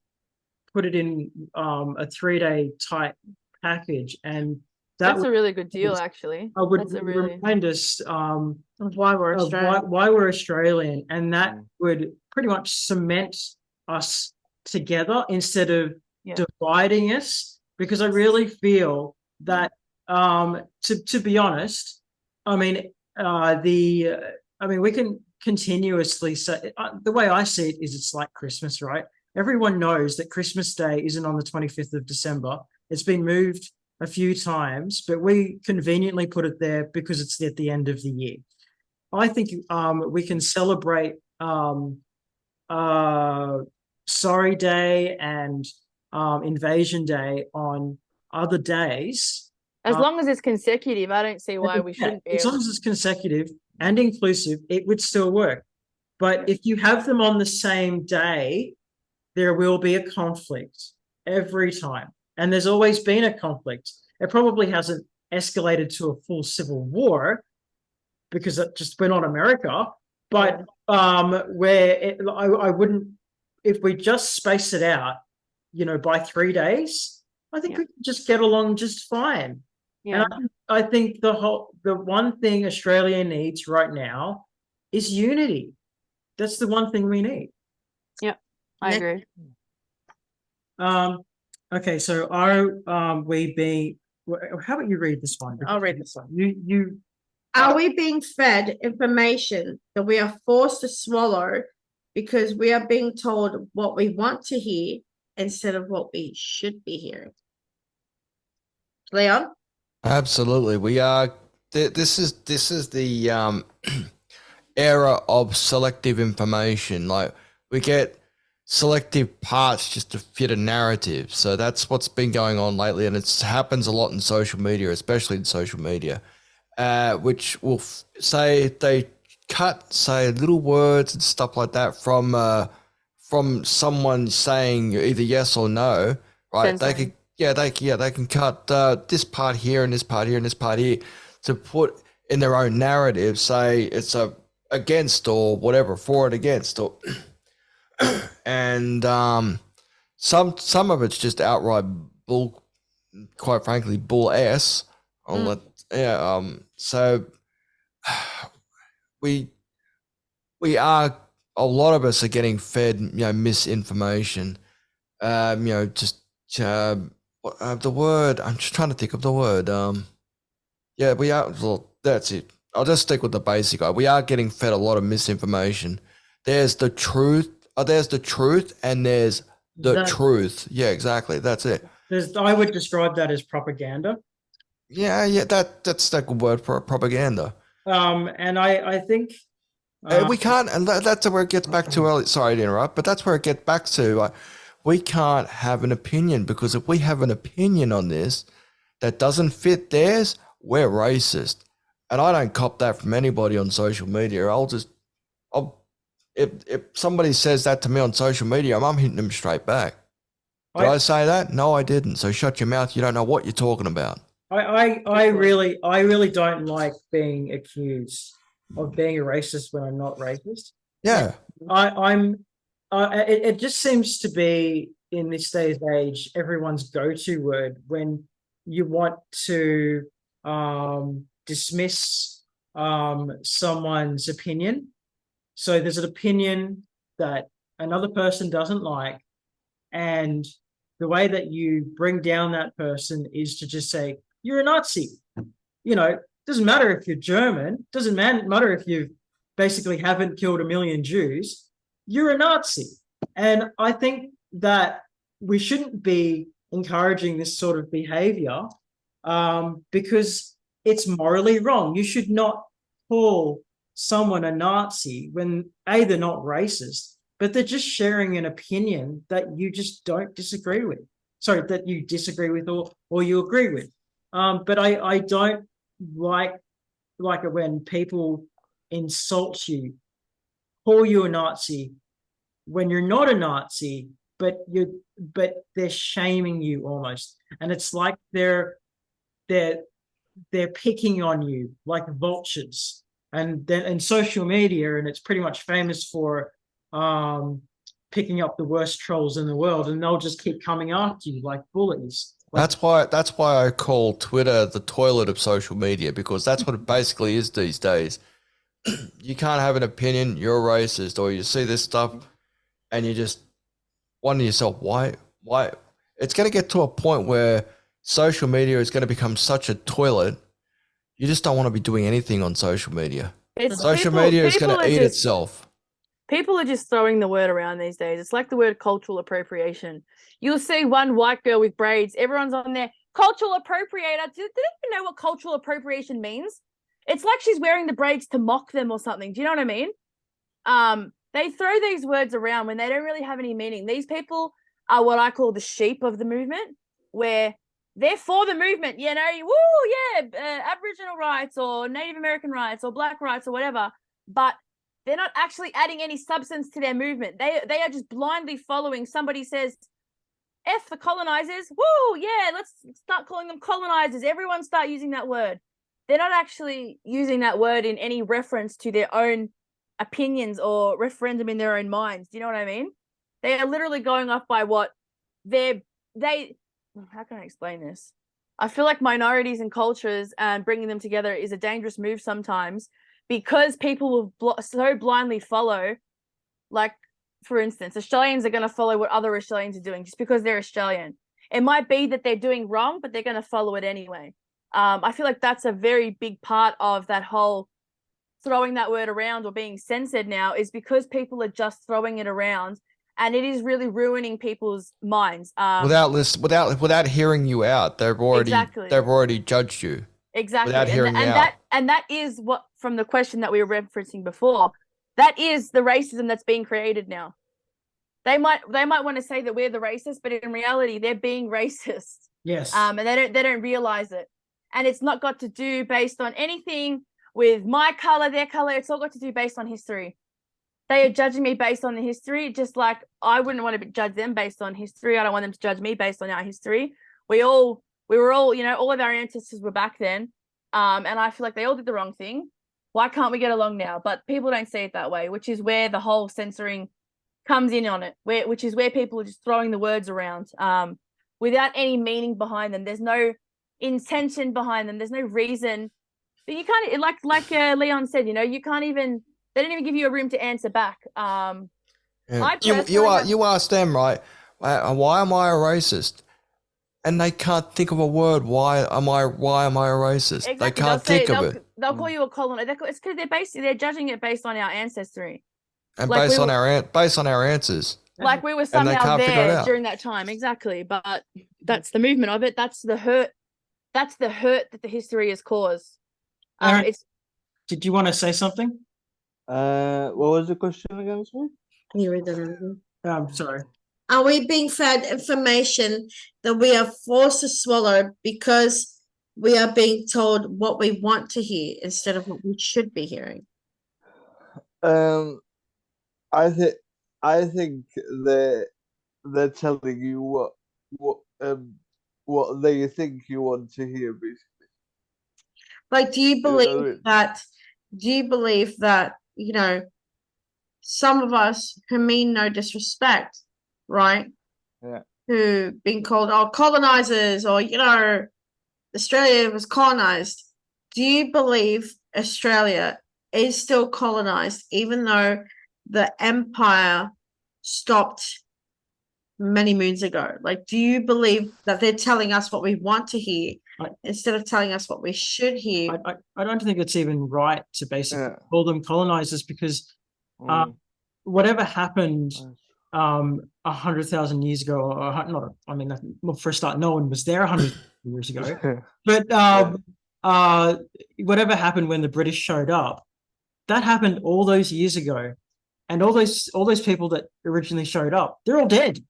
put it in a 3-day type package, and that's a really good deal, actually. I would remind us of why we're Australian. Why we're Australian, and that would pretty much cement us together instead of dividing us. Because I really feel that, to be honest, we can continuously say, the way I see it is it's like Christmas, right? Everyone knows that Christmas Day isn't on the 25th of December. It's been moved a few times, but we conveniently put it there because it's at the end of the year. I think we can celebrate Sorry Day and Invasion Day on other days. As long as it's consecutive, I don't see why we shouldn't be. As long as it's consecutive and inclusive, it would still work. But if you have them on the same day, there will be a conflict every time. And there's always been a conflict. It probably hasn't escalated to a full civil war because we're not America. But I wouldn't, if we just space it out, by 3 days, I think we can just get along just fine. Yeah. And I think the one thing Australia needs right now is unity. That's the one thing we need. Yep, I agree. Okay, so how about you read this one? I'll read this one. You Are we being fed information that we are forced to swallow because we are being told what we want to hear instead of what we should be hearing? Leon? Absolutely. We are. This is the era of selective information. Like, we get selective parts just to fit a narrative. So that's what's been going on lately, and it happens a lot in social media, especially in social media, which will say they cut, say, little words and stuff like that from someone saying either yes or no, right? Censoring. They can cut this part here and this part here and this part here to put in their own narrative, say it's against or whatever, for and against, or and some of it's just outright bull, quite frankly, bull ass. So we are, a lot of us are getting fed, misinformation. The word, I'm just trying to think of the word. We are. Well, that's it. I'll just stick with the basic. We are getting fed a lot of misinformation. There's the truth. There's the truth, and there's the That- truth. Yeah, exactly. That's it. I would describe that as propaganda. Yeah, that's the good word for propaganda. And I think We can't, and that's where it gets back to early. Sorry to interrupt, but that's where it gets back to. Like, we can't have an opinion, because if we have an opinion on this that doesn't fit theirs, we're racist. And I don't cop that from anybody on social media. If somebody says that to me on social media, I'm hitting them straight back. Did I say that? No, I didn't. So shut your mouth. You don't know what you're talking about. I really don't like being accused of being a racist when I'm not racist. Yeah. It just seems to be, in this day's age, everyone's go-to word when you want to dismiss someone's opinion. So there's an opinion that another person doesn't like, and the way that you bring down that person is to just say, you're a Nazi. Doesn't matter if you're German, doesn't matter if you basically haven't killed 1 million Jews, you're a Nazi. And I think that we shouldn't be encouraging this sort of behavior because it's morally wrong. You should not call someone a Nazi when they're not racist, but they're just sharing an opinion that you just don't disagree with. Sorry, that you disagree with or you agree with. But I don't like it when people insult you, call you a Nazi when you're not a Nazi, but they're shaming you almost, and it's like they're picking on you like vultures. And then in social media, and it's pretty much famous for picking up the worst trolls in the world, and they'll just keep coming after you like bullies. That's why I call Twitter the toilet of social media, because that's what it basically is these days. You can't have an opinion, you're a racist, or you see this stuff and you just wonder yourself, why? It's going to get to a point where social media is going to become such a toilet. You just don't want to be doing anything on social media. Social media is going to eat itself. People are just throwing the word around these days. It's like the word cultural appropriation. You'll see one white girl with braids. Everyone's on there. Cultural appropriator. They don't even know what cultural appropriation means. It's like she's wearing the braids to mock them or something. Do you know what I mean? They throw these words around when they don't really have any meaning. These people are what I call the sheep of the movement, where they're for the movement, Aboriginal rights or Native American rights or Black rights or whatever, but they're not actually adding any substance to their movement. They are just blindly following. Somebody says, F the colonizers. Let's start calling them colonizers. Everyone start using that word. They're not actually using that word in any reference to their own opinions or referendum in their own minds. Do you know what I mean? They are literally going off by what how can I explain this? I feel like minorities and cultures and bringing them together is a dangerous move sometimes, because people will so blindly follow. Like, for instance, Australians are going to follow what other Australians are doing just because they're Australian. It might be that they're doing wrong, but they're going to follow it anyway. I feel like that's a very big part of that whole throwing that word around or being censored now, is because people are just throwing it around, and it is really ruining people's minds. Without hearing you out, they've already judged you. Exactly. Without hearing you out. That is what, from the question that we were referencing before, that is the racism that's being created now. They might want to say that we're the racist, but in reality, they're being racist. Yes. And they don't realize it. And it's not got to do based on anything with my color, their color. It's all got to do based on history. They are judging me based on the history, just like I wouldn't want to judge them based on history. I don't want them to judge me based on our history. We were all, all of our ancestors were back then. And I feel like they all did the wrong thing. Why can't we get along now? But people don't see it that way, which is where the whole censoring comes in on it, which is where people are just throwing the words around without any meaning behind them. There's no intention behind them. There's no reason. But you can't, like Leon said, you can't even, they don't even give you a room to answer back. You ask them, right? Why am I a racist? And they can't think of a word. Why am I a racist? Exactly. They can't think of it. they'll call you a colonizer. It's because they're judging it based on our ancestry. And Like based we on were- based on our answers. Like we were they somehow can't figure it there out. during that time, exactly. But that's the movement of it. That's the hurt. That's the hurt that the history has caused. Aaron, It's did you want to say something? What was the question again, sorry? Can you read that again? Sorry. Are we being fed information that we are forced to swallow because we are being told what we want to hear instead of what we should be hearing? I think they're telling you what they think you want to hear, basically. Like, do you know what I believe mean? that, you know, some of us who mean no disrespect, right? Yeah. Who been called colonizers, or, Australia was colonized. Do you believe Australia is still colonized, even though the empire stopped many moons ago? Like, do you believe that they're telling us what we want to hear instead of telling us what we should hear? I don't think it's even right to basically Yeah. call them colonizers, because Mm. whatever happened Nice. 100,000 years ago, or not, I mean, well, for a start, no one was there 100 years ago. But whatever happened when the British showed up, that happened all those years ago, and all those people that originally showed up, they're all dead.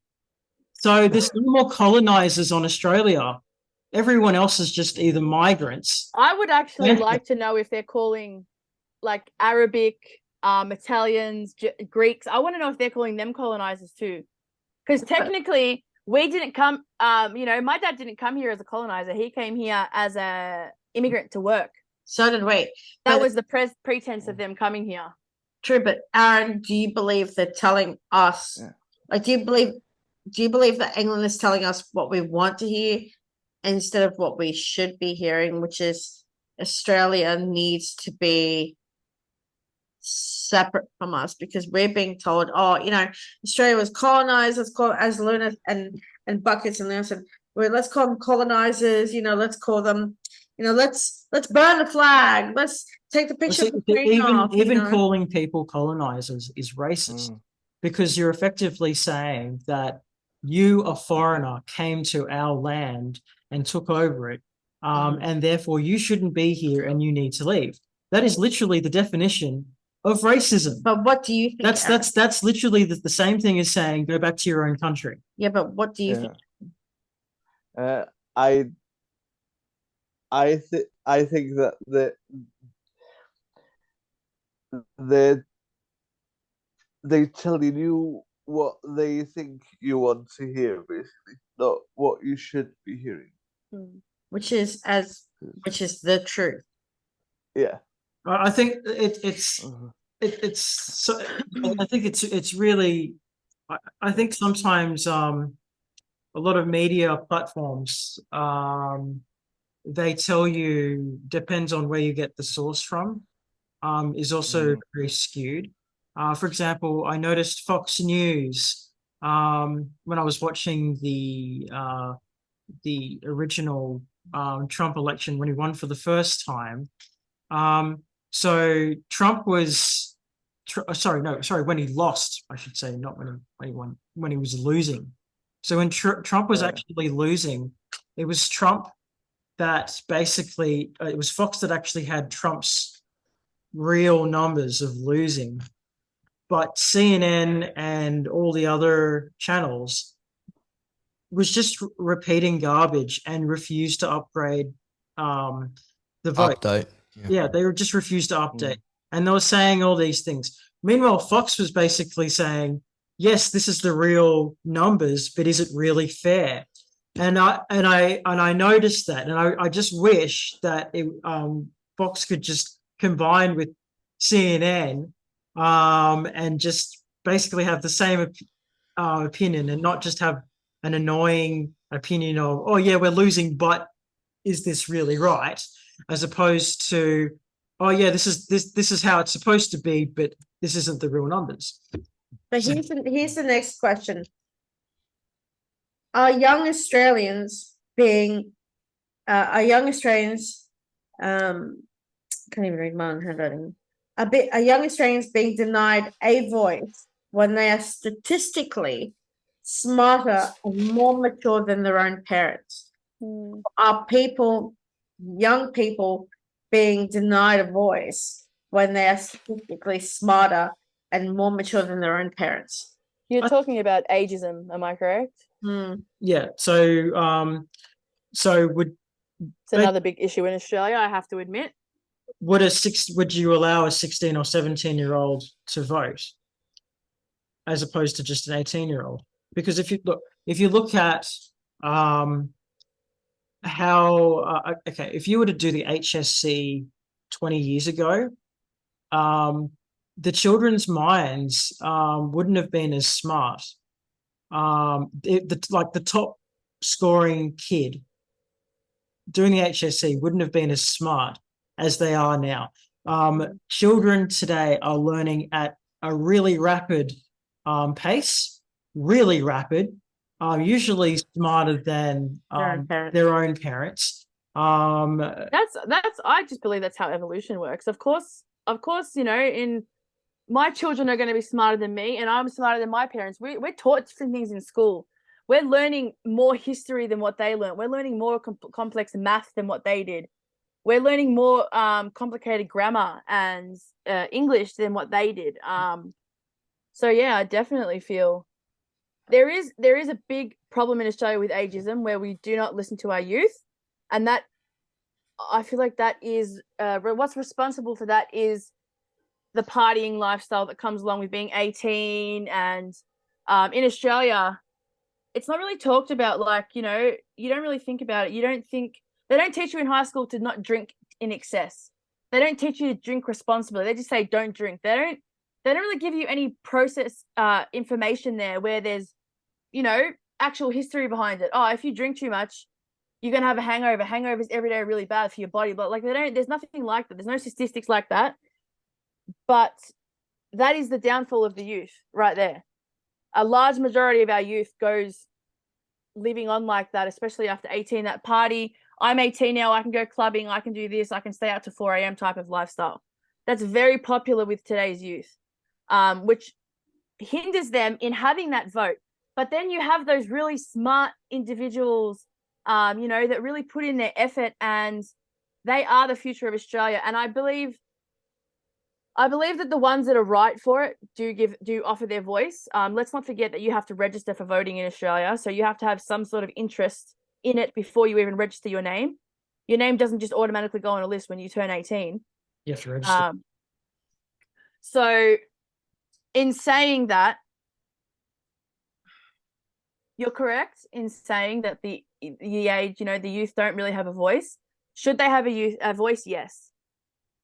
So there's no more colonizers on Australia. Everyone else is just either migrants. I would actually Yeah. like to know if they're calling like Arabic, Italians, Greeks. I want to know if they're calling them colonizers too, because technically we didn't come. My dad didn't come here as a colonizer. He came here as a immigrant to work. So did we. That But- was the pretense of them coming here. True, but Aaron, do you believe they're telling us? Yeah. Like, do you believe that England is telling us what we want to hear instead of what we should be hearing, which is Australia needs to be separate from us, because we're being told, Australia was colonized, let's call it, as Luna and Buckets and Luna said, let's call them colonizers, let's call them, let's burn the flag, let's take the Well, picture see, of the Queen off, even calling people colonizers is racist, Mm. because you're effectively saying that you, a foreigner, came to our land and took over it, and therefore you shouldn't be here and you need to leave. That is literally the definition of racism. But what do you think? Aaron? That's literally the same thing as saying go back to your own country. Yeah, but what do you Yeah. think? I think that they're telling you what they think you want to hear, basically, not what you should be hearing. Which is the truth. Yeah. I think it's Mhm. it's so I think it's really I think sometimes a lot of media platforms they tell you, depends on where you get the source from, is also very skewed. For example, I noticed Fox News when I was watching the original Trump election when he won for the first time. So Trump was, when he lost, I should say, not when he won, when he was losing. So when Trump was Right. actually losing, it was Trump that basically, it was Fox that actually had Trump's real numbers of losing. But CNN and all the other channels was just repeating garbage and refused to upgrade the vote. Update. Yeah, they just refused to update. And they were saying all these things. Meanwhile, Fox was basically saying, yes, this is the real numbers, but is it really fair? And I noticed that, and I just wish that Fox could just combine with CNN and just basically have the same opinion, and not just have an annoying opinion of, oh yeah, we're losing, but is this really right? As opposed to, oh yeah, this is how it's supposed to be, but this isn't the real numbers. But here's the next question. Are young Australians can't even read my own handwriting. A young Australians being denied a voice when they are statistically smarter and more mature than their own parents. Mm. Are young people being denied a voice when they are statistically smarter and more mature than their own parents? You're I- talking about ageism, am I correct? Yeah. So would It's another big issue in Australia, I have to admit. would you allow a 16 or 17-year-old to vote as opposed to just an 18-year-old? Because if you look at okay, if you were to do the HSC 20 years ago, the children's minds wouldn't have been as smart. Like the top scoring kid doing the HSC wouldn't have been as smart as they are now. Children today are learning at a really rapid pace, really rapid, usually smarter than their own parents. That's I just believe that's how evolution works. Of course, you know, in my children are going to be smarter than me, and I'm smarter than my parents. We're taught different things in school. We're learning more history than what they learned. We're learning more complex math than what they did. We're learning more complicated grammar and English than what they did. So yeah, I definitely feel there is a big problem in Australia with ageism where we do not listen to our youth, and that I feel like that is what's responsible for that is the partying lifestyle that comes along with being 18. And in Australia, it's not really talked about. Like, you know, you don't really think about it. They don't teach you in high school to not drink in excess. They don't teach you to drink responsibly. They just say don't drink. They don't really give you any process information there where there's, you know, actual history behind it. Oh, if you drink too much, you're gonna have a hangover. Hangovers every day are really bad for your body. But like there's nothing like that. There's no statistics like that. But that is the downfall of the youth right there. A large majority of our youth goes living on like that, especially after 18, that party. I'm 18 now, I can go clubbing, I can do this, I can stay out to 4 a.m. type of lifestyle. That's very popular with today's youth, which hinders them in having that vote. But then you have those really smart individuals, you know, that really put in their effort, and they are the future of Australia. And I believe that the ones that are right for it do offer their voice. Let's not forget that you have to register for voting in Australia. So you have to have some sort of interest in it before you even register your name. Your name doesn't just automatically go on a list when you turn 18. You have to register. So in saying that, you're correct in saying that the age, you know, the youth don't really have a voice. Should they have a voice? Yes.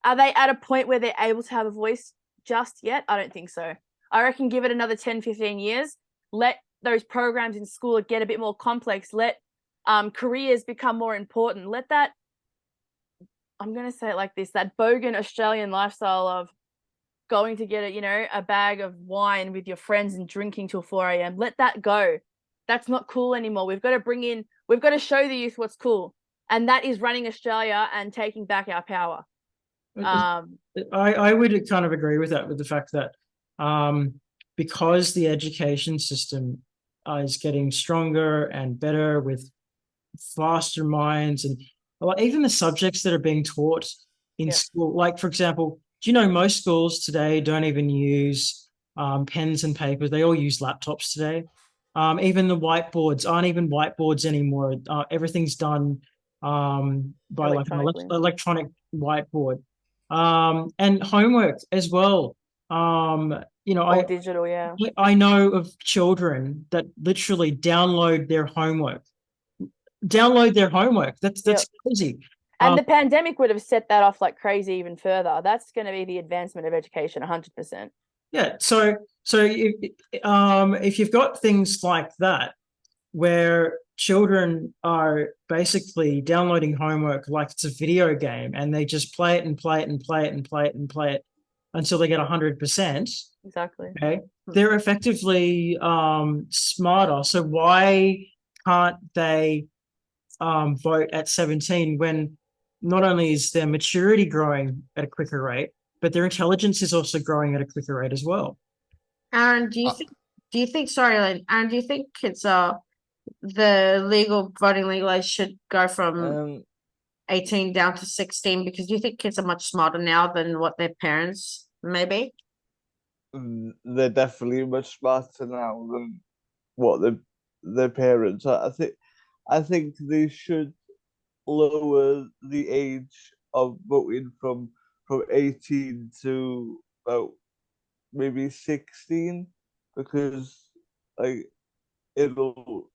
Are they at a point where they're able to have a voice just yet? I don't think so. I reckon give it another 10, 15 years. Let those programs in school get a bit more complex. Let careers become more important. Let that, I'm going to say it like this, that bogan Australian lifestyle of going to get a bag of wine with your friends and drinking till 4 a.m. Let that go. That's not cool anymore. We've got to show the youth what's cool. And that is running Australia and taking back our power. I would kind of agree with that, with the fact that because the education system is getting stronger and better with faster minds, and even the subjects that are being taught in school, like, for example, do you know most schools today don't even use pens and papers? They all use laptops today. Even the whiteboards aren't even whiteboards anymore. Everything's done by like an electronic whiteboard. And homework as well. You know, all digital, yeah. I know of children that literally download their homework. That's crazy. And the pandemic would have set that off like crazy even further. That's going to be the advancement of education, 100%. Yeah. So if you've got things like that, where children are basically downloading homework like it's a video game, and they just play it and play it and play it and play it and play it until they get 100%. Exactly. Okay. They're effectively smarter. So why can't they vote at 17 when not only is their maturity growing at a quicker rate, but their intelligence is also growing at a quicker rate as well. Aaron, sorry, Elaine, Aaron, do you think kids are the voting legal age should go from 18 down to 16? Because do you think kids are much smarter now than what their parents maybe? They're definitely much smarter now than what their parents are. I think they should lower the age of voting from 18 to about maybe 16, because like it'll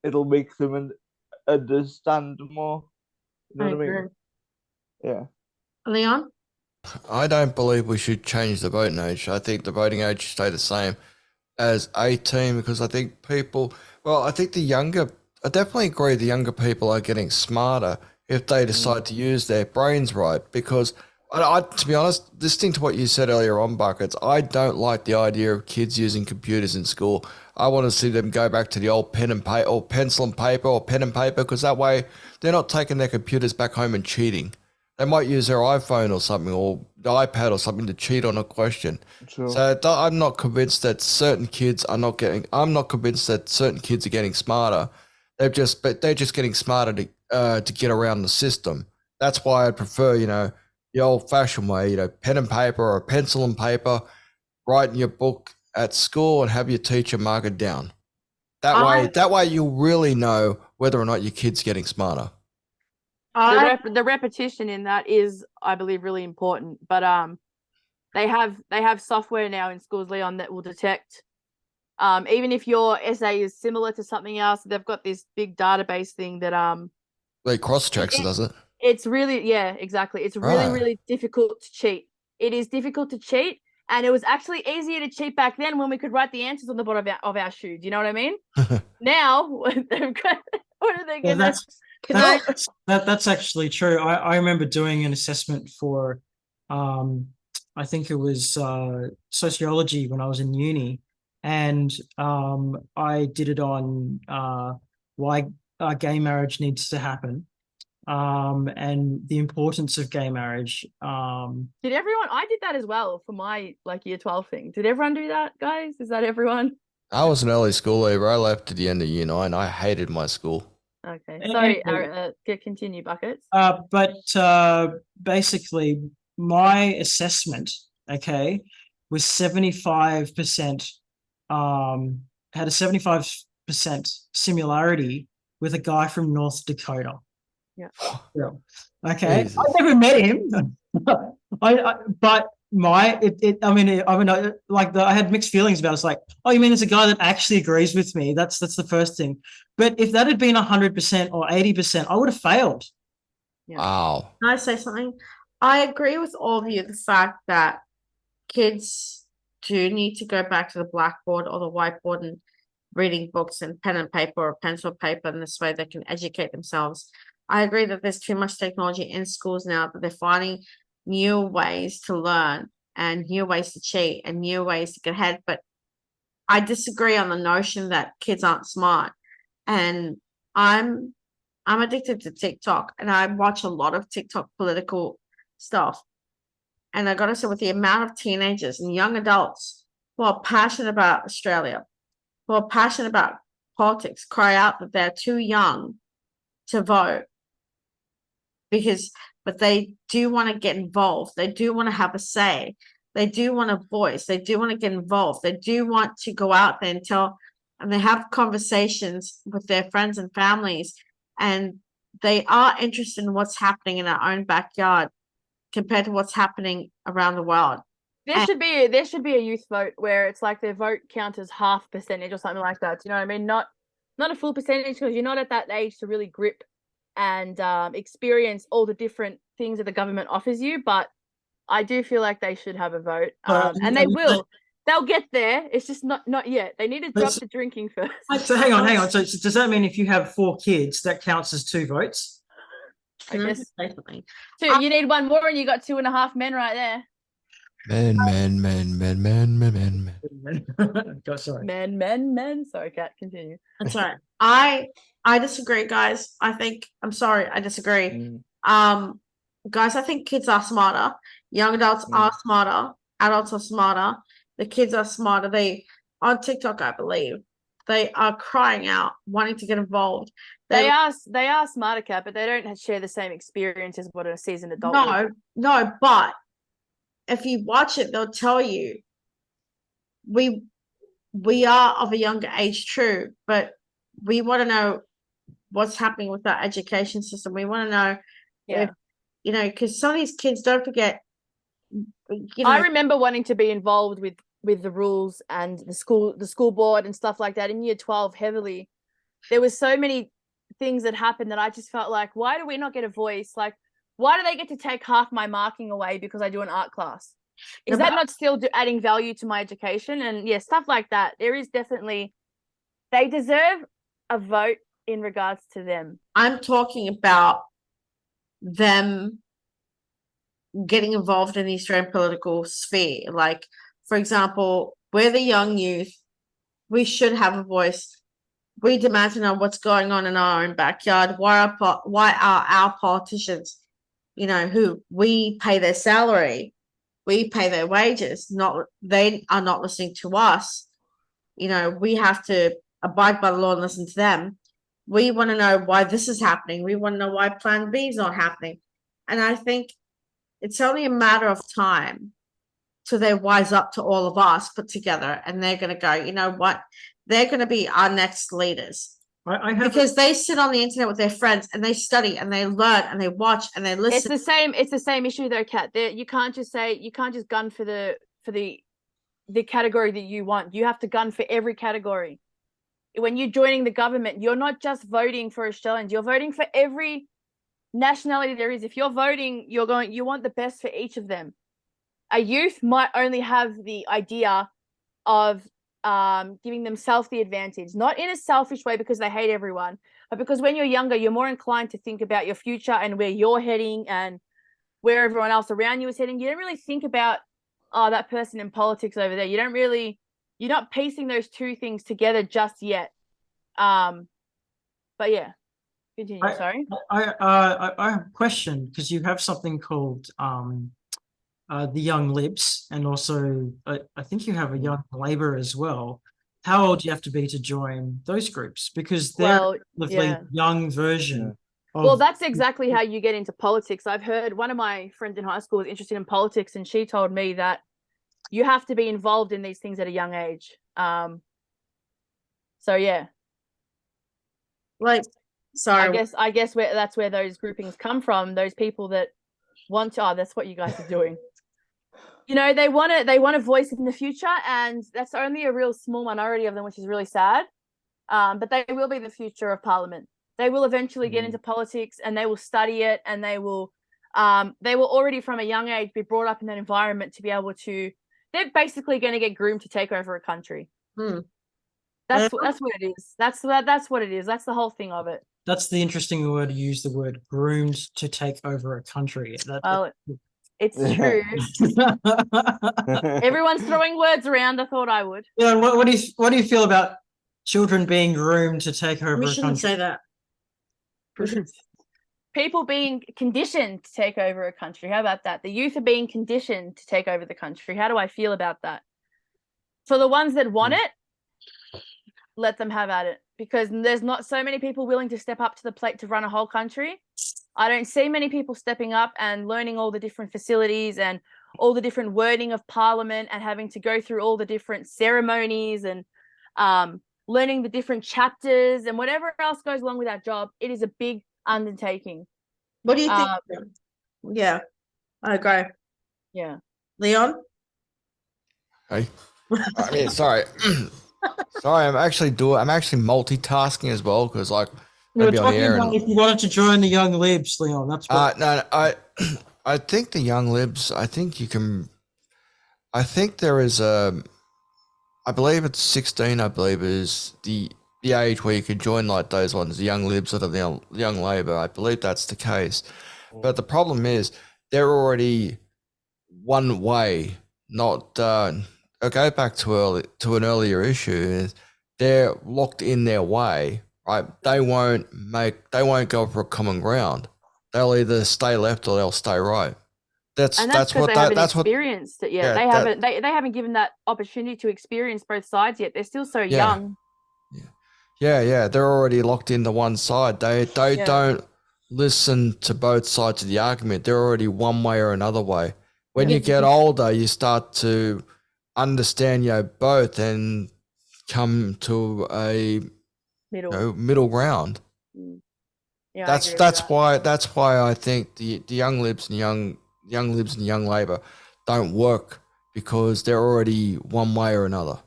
make them understand more. You know I what I mean? agree. Yeah. Leon? I don't believe we should change the voting age. I think the voting age should stay the same as 18, because I think I definitely agree the younger people are getting smarter if they decide to use their brains right. Because to be honest, listening to what you said earlier on, Buckets, I don't like the idea of kids using computers in school. I want to see them go back to the old pen and paper, or pencil and paper, or pen and paper, because that way they're not taking their computers back home and cheating. They might use their iPhone or something, or the iPad or something, to cheat on a question. Sure. So I'm not convinced that certain kids are not getting. I'm not convinced that certain kids are getting smarter. They're just getting smarter to get around the system. That's why I prefer, the old-fashioned way, pen and paper or pencil and paper, write in your book at school and have your teacher mark it down. That way you'll really know whether or not your kid's getting smarter. The repetition in that is, I believe, really important. But they have software now in schools, Leon, that will detect even if your essay is similar to something else. They've got this big database thing that They cross-checks, does it? It's really, yeah, exactly. It's really, really difficult to cheat. It is difficult to cheat, and it was actually easier to cheat back then when we could write the answers on the bottom of our shoes. You know what I mean? Now they've got, what are they Yeah, going to? that's actually true. I remember doing an assessment for, I think it was sociology when I was in uni, and I did it on why gay marriage needs to happen, and the importance of gay marriage. Did everyone? I did that as well for my year 12 thing. Did everyone do that, guys? Is that everyone? I was an early school leaver. I left at the end of year 9. I hated my school. Okay, sorry, continue, Buckets. But basically, my assessment, okay, was 75%. Had a 75% similarity with a guy from North Dakota. Yeah. Okay. Jesus. I never met him. But I had mixed feelings about it. It's like, oh, you mean it's a guy that actually agrees with me? That's the first thing. But if that had been 100% or 80%, I would have failed. Yeah. Wow. Can I say something? I agree with all of you, the fact that kids do need to go back to the blackboard or the whiteboard and reading books and pen and paper or pencil paper, and this way they can educate themselves. I agree that there's too much technology in schools now, that they're finding new ways to learn and new ways to cheat and new ways to get ahead. But I disagree on the notion that kids aren't smart. And I'm addicted to TikTok, and I watch a lot of TikTok political stuff. And I gotta say, with the amount of teenagers and young adults who are passionate about Australia, who are passionate about politics, cry out that they're too young to vote, but they do want to get involved. They do want to have a say. They do want a voice. They do want to get involved. They do want to go out there and they have conversations with their friends and families, and they are interested in what's happening in our own backyard compared to what's happening around the world. There should be a youth vote where it's like their vote count as half percentage or something like that. Do you know what I mean? Not a full percentage, because you're not at that age to really grip and experience all the different things that the government offers you. But I do feel like they should have a vote, and they will. They'll get there. It's just not yet. They need to drop the drinking first. So hang on. So does that mean if you have 4 kids, that counts as 2 votes? I guess Definitely. two. You need one more, and you got 2.5 men right there. Men. God, sorry. Men. Sorry, Kat, continue. That's right. I disagree, guys. I'm sorry, I disagree. Mm. Guys, I think kids are smarter. Young adults are smarter. Adults are smarter. The kids are smarter. They on TikTok, I believe, they are crying out, wanting to get involved. They are smarter, Kat, but they don't share the same experience as what a seasoned adult would. No, but if you watch it, they'll tell you we are of a younger age, true, but we want to know what's happening with our education system. We want to know Yeah. if, because some of these kids, don't forget, I remember wanting to be involved with the rules and the school board and stuff like that in year 12 heavily. There was so many things that happened that I just felt like, why do we not get a voice? Like, why do they get to take half my marking away because I do an art class? Is that not still adding value to my education? And yeah, stuff like that. There is definitely, they deserve a vote in regards to them. I'm talking about them getting involved in the Australian political sphere. Like, for example, we're the young youth. We should have a voice. We demand to know what's going on in our own backyard. Why are our politicians, who we pay their salary, we pay their wages, they are not listening to us. We have to abide by the law and listen to them. We want to know why this is happening. We want to know why Plan B is not happening. And I think it's only a matter of time till they wise up to all of us put together, and they're going to go, you know what? They're going to be our next leaders. Because they sit on the internet with their friends and they study and they learn and they watch and they listen. It's the same issue though, Kat. You can't just gun for the category that you want. You have to gun for every category. When you're joining the government, you're not just voting for Australians, you're voting for every nationality there is. If you're voting, you want the best for each of them. A youth might only have the idea of giving themselves the advantage, not in a selfish way because they hate everyone, but because when you're younger, you're more inclined to think about your future and where you're heading and where everyone else around you is heading. You don't really think about, that person in politics over there. You're not piecing those two things together just yet. But yeah, continue. Sorry. I have a question, because you have something called the Young Libs, and also I think you have a Young Labor as well. How old do you have to be to join those groups? Because they're a young version. Well, that's exactly how you get into politics. I've heard one of my friends in high school was interested in politics, and she told me that you have to be involved in these things at a young age. So yeah. Like, sorry. I guess that's where those groupings come from. Those people that want to, that's what you guys are doing. They want a voice in the future, and that's only a real small minority of them, which is really sad. But they will be the future of Parliament. They will eventually get into politics, and they will study it, and they will already from a young age be brought up in that environment to be able to. They're basically going to get groomed to take over a country. That's what it is. That's what it is. That's the whole thing of it. That's the interesting word to use, the word groomed to take over a country. It's true. Everyone's throwing words around. I thought I would. Yeah. What do you feel about children being groomed to take over a country? We shouldn't say that. People being conditioned to take over a country. How about that? The youth are being conditioned to take over the country. How do I feel about that? For the ones that want it, let them have at it, because there's not so many people willing to step up to the plate to run a whole country. I don't see many people stepping up and learning all the different facilities and all the different wording of Parliament and having to go through all the different ceremonies and learning the different chapters and whatever else goes along with that job. It is a big undertaking. What do you think? Yeah, I agree. Yeah. Leon? Hey. I mean, sorry. Sorry, I'm actually multitasking as well, because maybe on the air. If you wanted to join the Young Libs, Leon, that's what. No, I think the Young Libs. I think you can. I think there is I believe it's 16. I believe is the age where you could join like those ones, the Young Libs or the Young Labor. I believe that's the case. But the problem is they're already one way not. I go back to an earlier issue. Is they're locked in their way, right? They won't go for a common ground. They'll either stay left or they'll stay right. That's And that's because what they haven't that's what. experienced it yet. yeah, They that- haven't they haven't given that opportunity to experience both sides yet. They're still so Yeah. young. Yeah, they're already locked into one side. They Yeah. don't listen to both sides of the argument. They're already one way or another way. When you get older, you start to understand, both and come to a Middle. middle ground. Yeah, I That's agree with that. that's why I think the young libs and young libs and young Labor don't work, because they're already one way or another.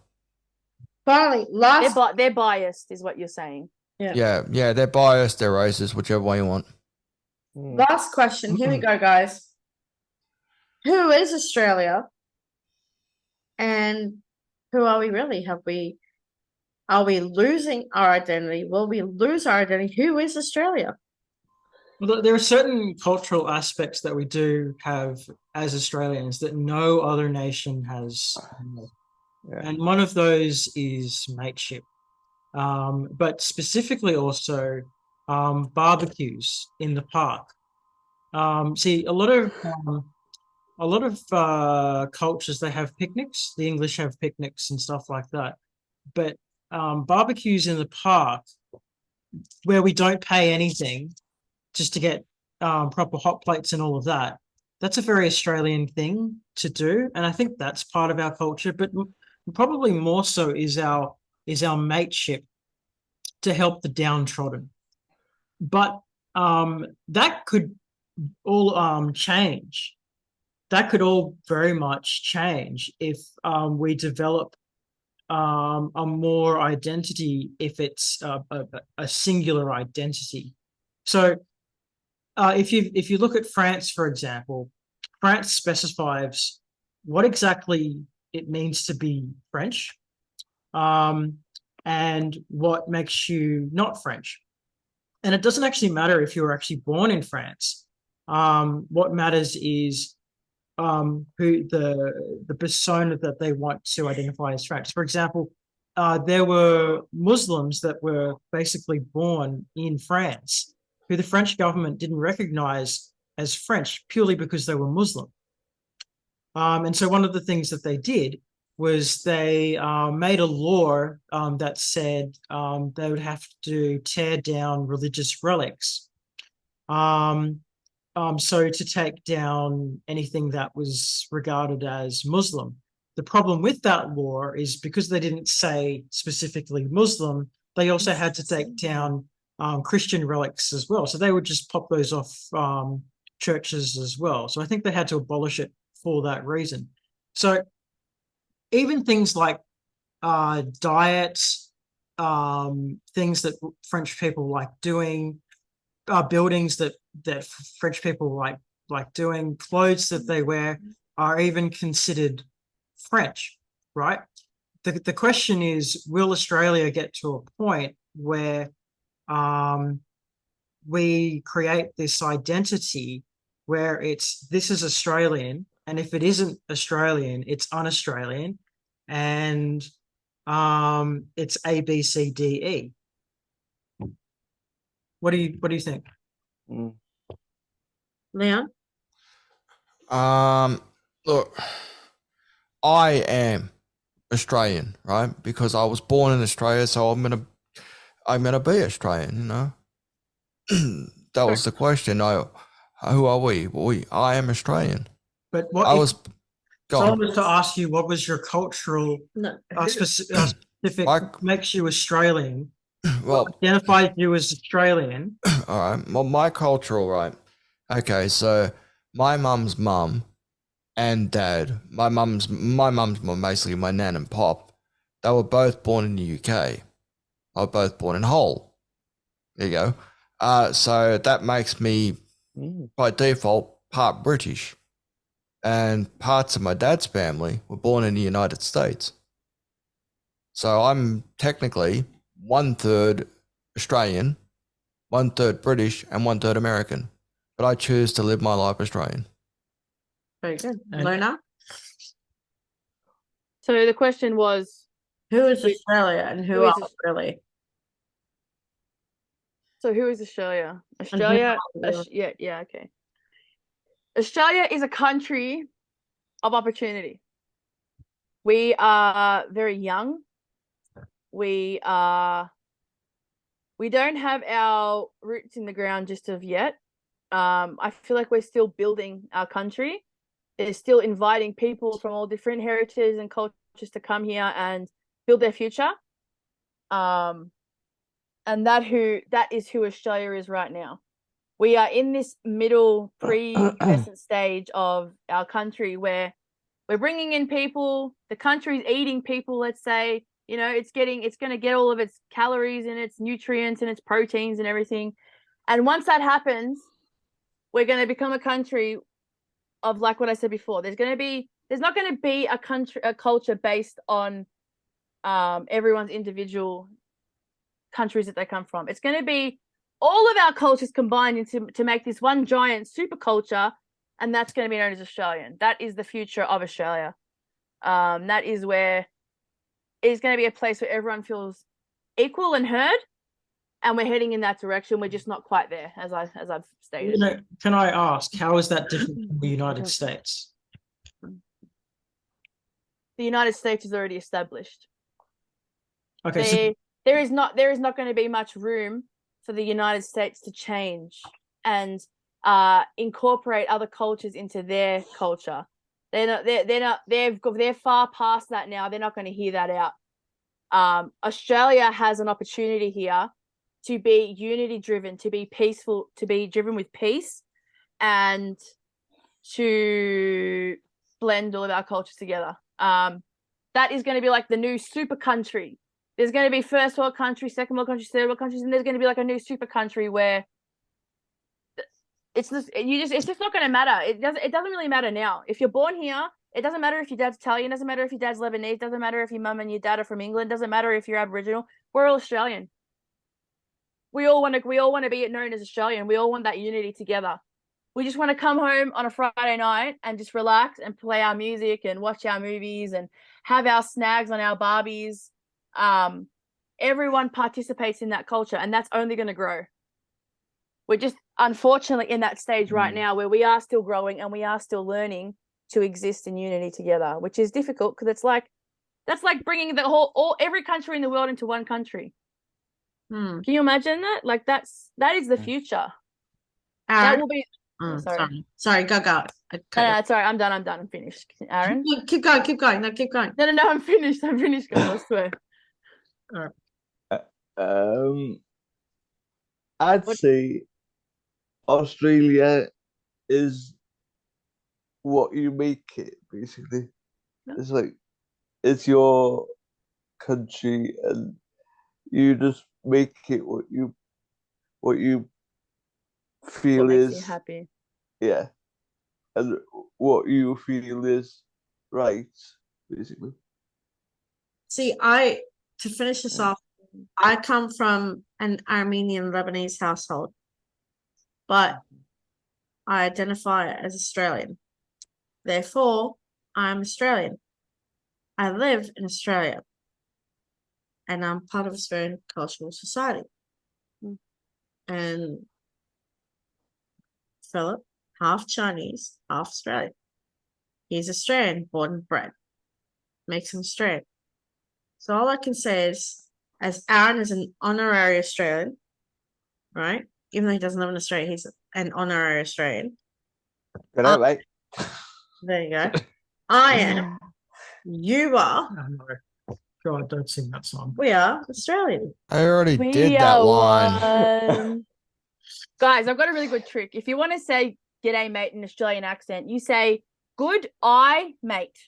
Finally, last They're biased, is what you're saying. Yeah, they're biased, they're racist, whichever way you want. last question. Here we go, guys. Who is Australia? And who are we really? Are we losing our identity? Will we lose our identity? Who is Australia? Well, there are certain cultural aspects that we do have as Australians that no other nation has. Yeah. And one of those is mateship. But specifically also barbecues in the park. See, a lot of cultures, they have picnics. The English have picnics and stuff like that. But barbecues in the park, where we don't pay anything just to get proper hot plates and all of that, that's a very Australian thing to do, and I think that's part of our culture. But probably more so is our mateship to help the downtrodden. But that could all change. That could all very much change if we develop a more identity, if it's a singular identity. So if you look at France, for example, France specifies what exactly it means to be French, and what makes you not French. And it doesn't actually matter if you were actually born in France. What matters is who the persona that they want to identify as French. For example, there were Muslims that were basically born in France, who the French government didn't recognize as French purely because they were Muslim. And so one of the things that they did was they made a law that said they would have to tear down religious relics. So to take down anything that was regarded as Muslim. The problem with that law is because they didn't say specifically Muslim, they also had to take down Christian relics as well. So they would just pop those off churches as well. So I think they had to abolish it for that reason. So even things like diets, things that French people like doing, buildings that French people like doing, clothes that they wear are even considered French, right? The question is, will Australia get to a point where we create this identity where this is Australian, and if it isn't Australian, it's un-Australian, and it's A, B, C, D, E. What do you think? Leon? Look, I am Australian, right? Because I was born in Australia, so I'm gonna be Australian, That was the question. Who are we? I am Australian. But what I if was someone gone. was to ask you what was your cultural No. specific Like- makes you Australian, Well, identifies you as Australian? all right. Well, my cultural, right? Okay, so my mum's mum and dad, my mum's mum, basically my nan and pop, they were both born in the UK. They were both born in Hull. There you go. So that makes me, by default, part British. And parts of my dad's family were born in the United States. So I'm technically 1/3 Australian, 1/3 British, and 1/3 American. But I choose to live my life Australian. Very good. And- Lona? So the question was, Who is Wait, Australia and who who is are really? so who is Australia? who Australia, are we? yeah, okay. Australia is a country of opportunity. We are very young. We don't have our roots in the ground just of yet. I feel like we're still building our country. They're still inviting people from all different heritages and cultures to come here and build their future. And that is who Australia is right now. We are in this middle pre-pubescent stage of our country where we're bringing in people, the country's eating people, let's say, you know, it's going to get all of its calories and its nutrients and its proteins and everything. And once that happens, we're going to become a country of, like what I said before, there's not going to be a culture based on everyone's individual countries that they come from. It's going to be all of our cultures combined to make this one giant super culture, and that's going to be known as Australian. That is the future of Australia. That is where it's going to be a place where everyone feels equal and heard, and we're heading in that direction. We're just not quite there, as I've stated. You know, can I ask, how is that different from the United States? The United States is already established. Okay, so There is not going to be much room for the United States to change and incorporate other cultures into their culture. They're far past that now. They're not going to hear that out. Australia has an opportunity here to be unity driven, to be peaceful, to be driven with peace, and to blend all of our cultures together. That is going to be like the new super country. There's going to be first world countries, second world countries, third world countries, and there's going to be like a new super country where it's just not going to matter. It doesn't really matter now. If you're born here, it doesn't matter if your dad's Italian, doesn't matter if your dad's Lebanese, doesn't matter if your mum and your dad are from England, doesn't matter if you're Aboriginal. We're all Australian. We all want to be known as Australian. We all want that unity together. We just want to come home on a Friday night and just relax and play our music and watch our movies and have our snags on our Barbies. Everyone participates in that culture, and that's only going to grow. We're just unfortunately in that stage right now where we are still growing and we are still learning to exist in unity together, which is difficult because that's like bringing every country in the world into one country. Can you imagine that? Like that is the future. That will be. Sorry, go. No, sorry, I'm done. I'm finished. Aaron, Keep going. No, keep going. No, I'm finished. Guys, I swear. I'd say Australia is what you make it, basically. Yeah. It's like it's your country and you just make it what you feel What makes you is happy. yeah. And what you feel is right, basically. See, to finish this off, I come from an Armenian Lebanese household, but I identify as Australian. Therefore, I'm Australian. I live in Australia, and I'm part of Australian Cultural Society. And Philip, half Chinese, half Australian. He's Australian, born and bred. Makes him Australian. So all I can say is, as Aaron is an honorary Australian, right? Even though he doesn't live in Australia, he's an honorary Australian. Good night, mate. There you go. I am. You are. oh, no. God, don't sing that song. We are Australian. I already We did that are line. one. Guys, I've got a really good trick. If you want to say "G'day, mate" in an Australian accent, you say "Good eye, mate."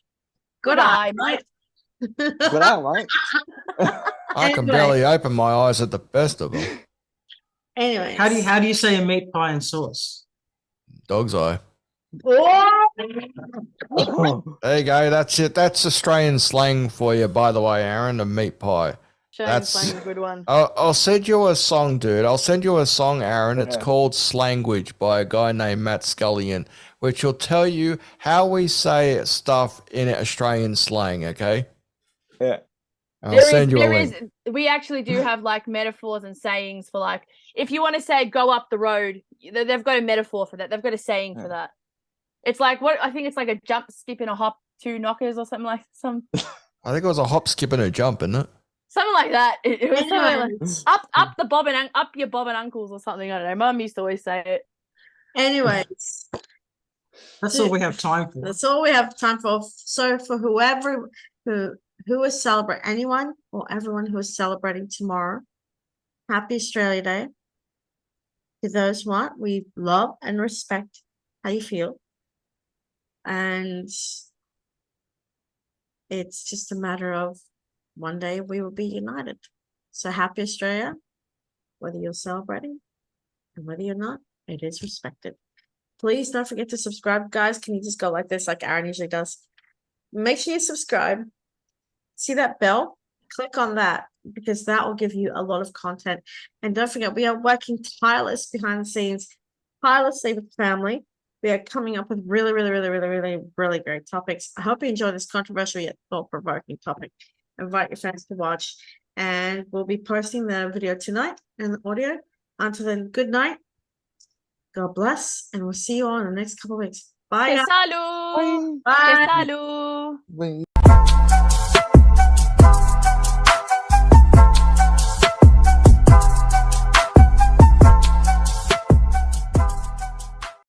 Good eye, mate. Good night, mate. I can Anyway. barely open my eyes at the best of them. Anyways. How do you say a meat pie and sauce? Dog's eye. Oh! There you go. That's it. That's Australian slang for you, by the way, Aaron. A meat pie. Australian That's- slang is a good one. I'll send you a song, dude. I'll send you a song, Aaron. It's Yeah. called Slangwich by a guy named Matt Scullion, which will tell you how we say stuff in Australian slang. Okay, Yeah. I'll send you a link. We actually do have like metaphors and sayings for like, if you want to say go up the road, they've got a metaphor for that. They've got a saying for that. It's like I think it's like a jump, skip, and a hop, 2 knockers or something like I think it was a hop, skip, and a jump, isn't it? something like that. It was something like Anyways, up the bob and up your bob and uncles or something. I don't know. Mum used to always say it. anyways, That's all we have time for. that's all we have time for. So for whoever who is celebrating, anyone or everyone who is celebrating tomorrow, happy Australia Day. To those what we love and respect how you feel. And it's just a matter of one day we will be united. So happy Australia, whether you're celebrating and whether you're not, it is respected. Please don't forget to subscribe, guys. Can you just go like this, like Aaron usually does? Make sure you subscribe. See that bell? Click on that because that will give you a lot of content. And don't forget, we are working tireless behind the scenes, tirelessly with the family. We are coming up with really great topics. I hope you enjoy this controversial yet thought-provoking topic. Invite your friends to watch, and we'll be posting the video tonight and the audio. Until then, good night. God bless, and we'll see you all in the next couple of weeks. Bye. Que guys. salu! Bye. Que salu! Bye.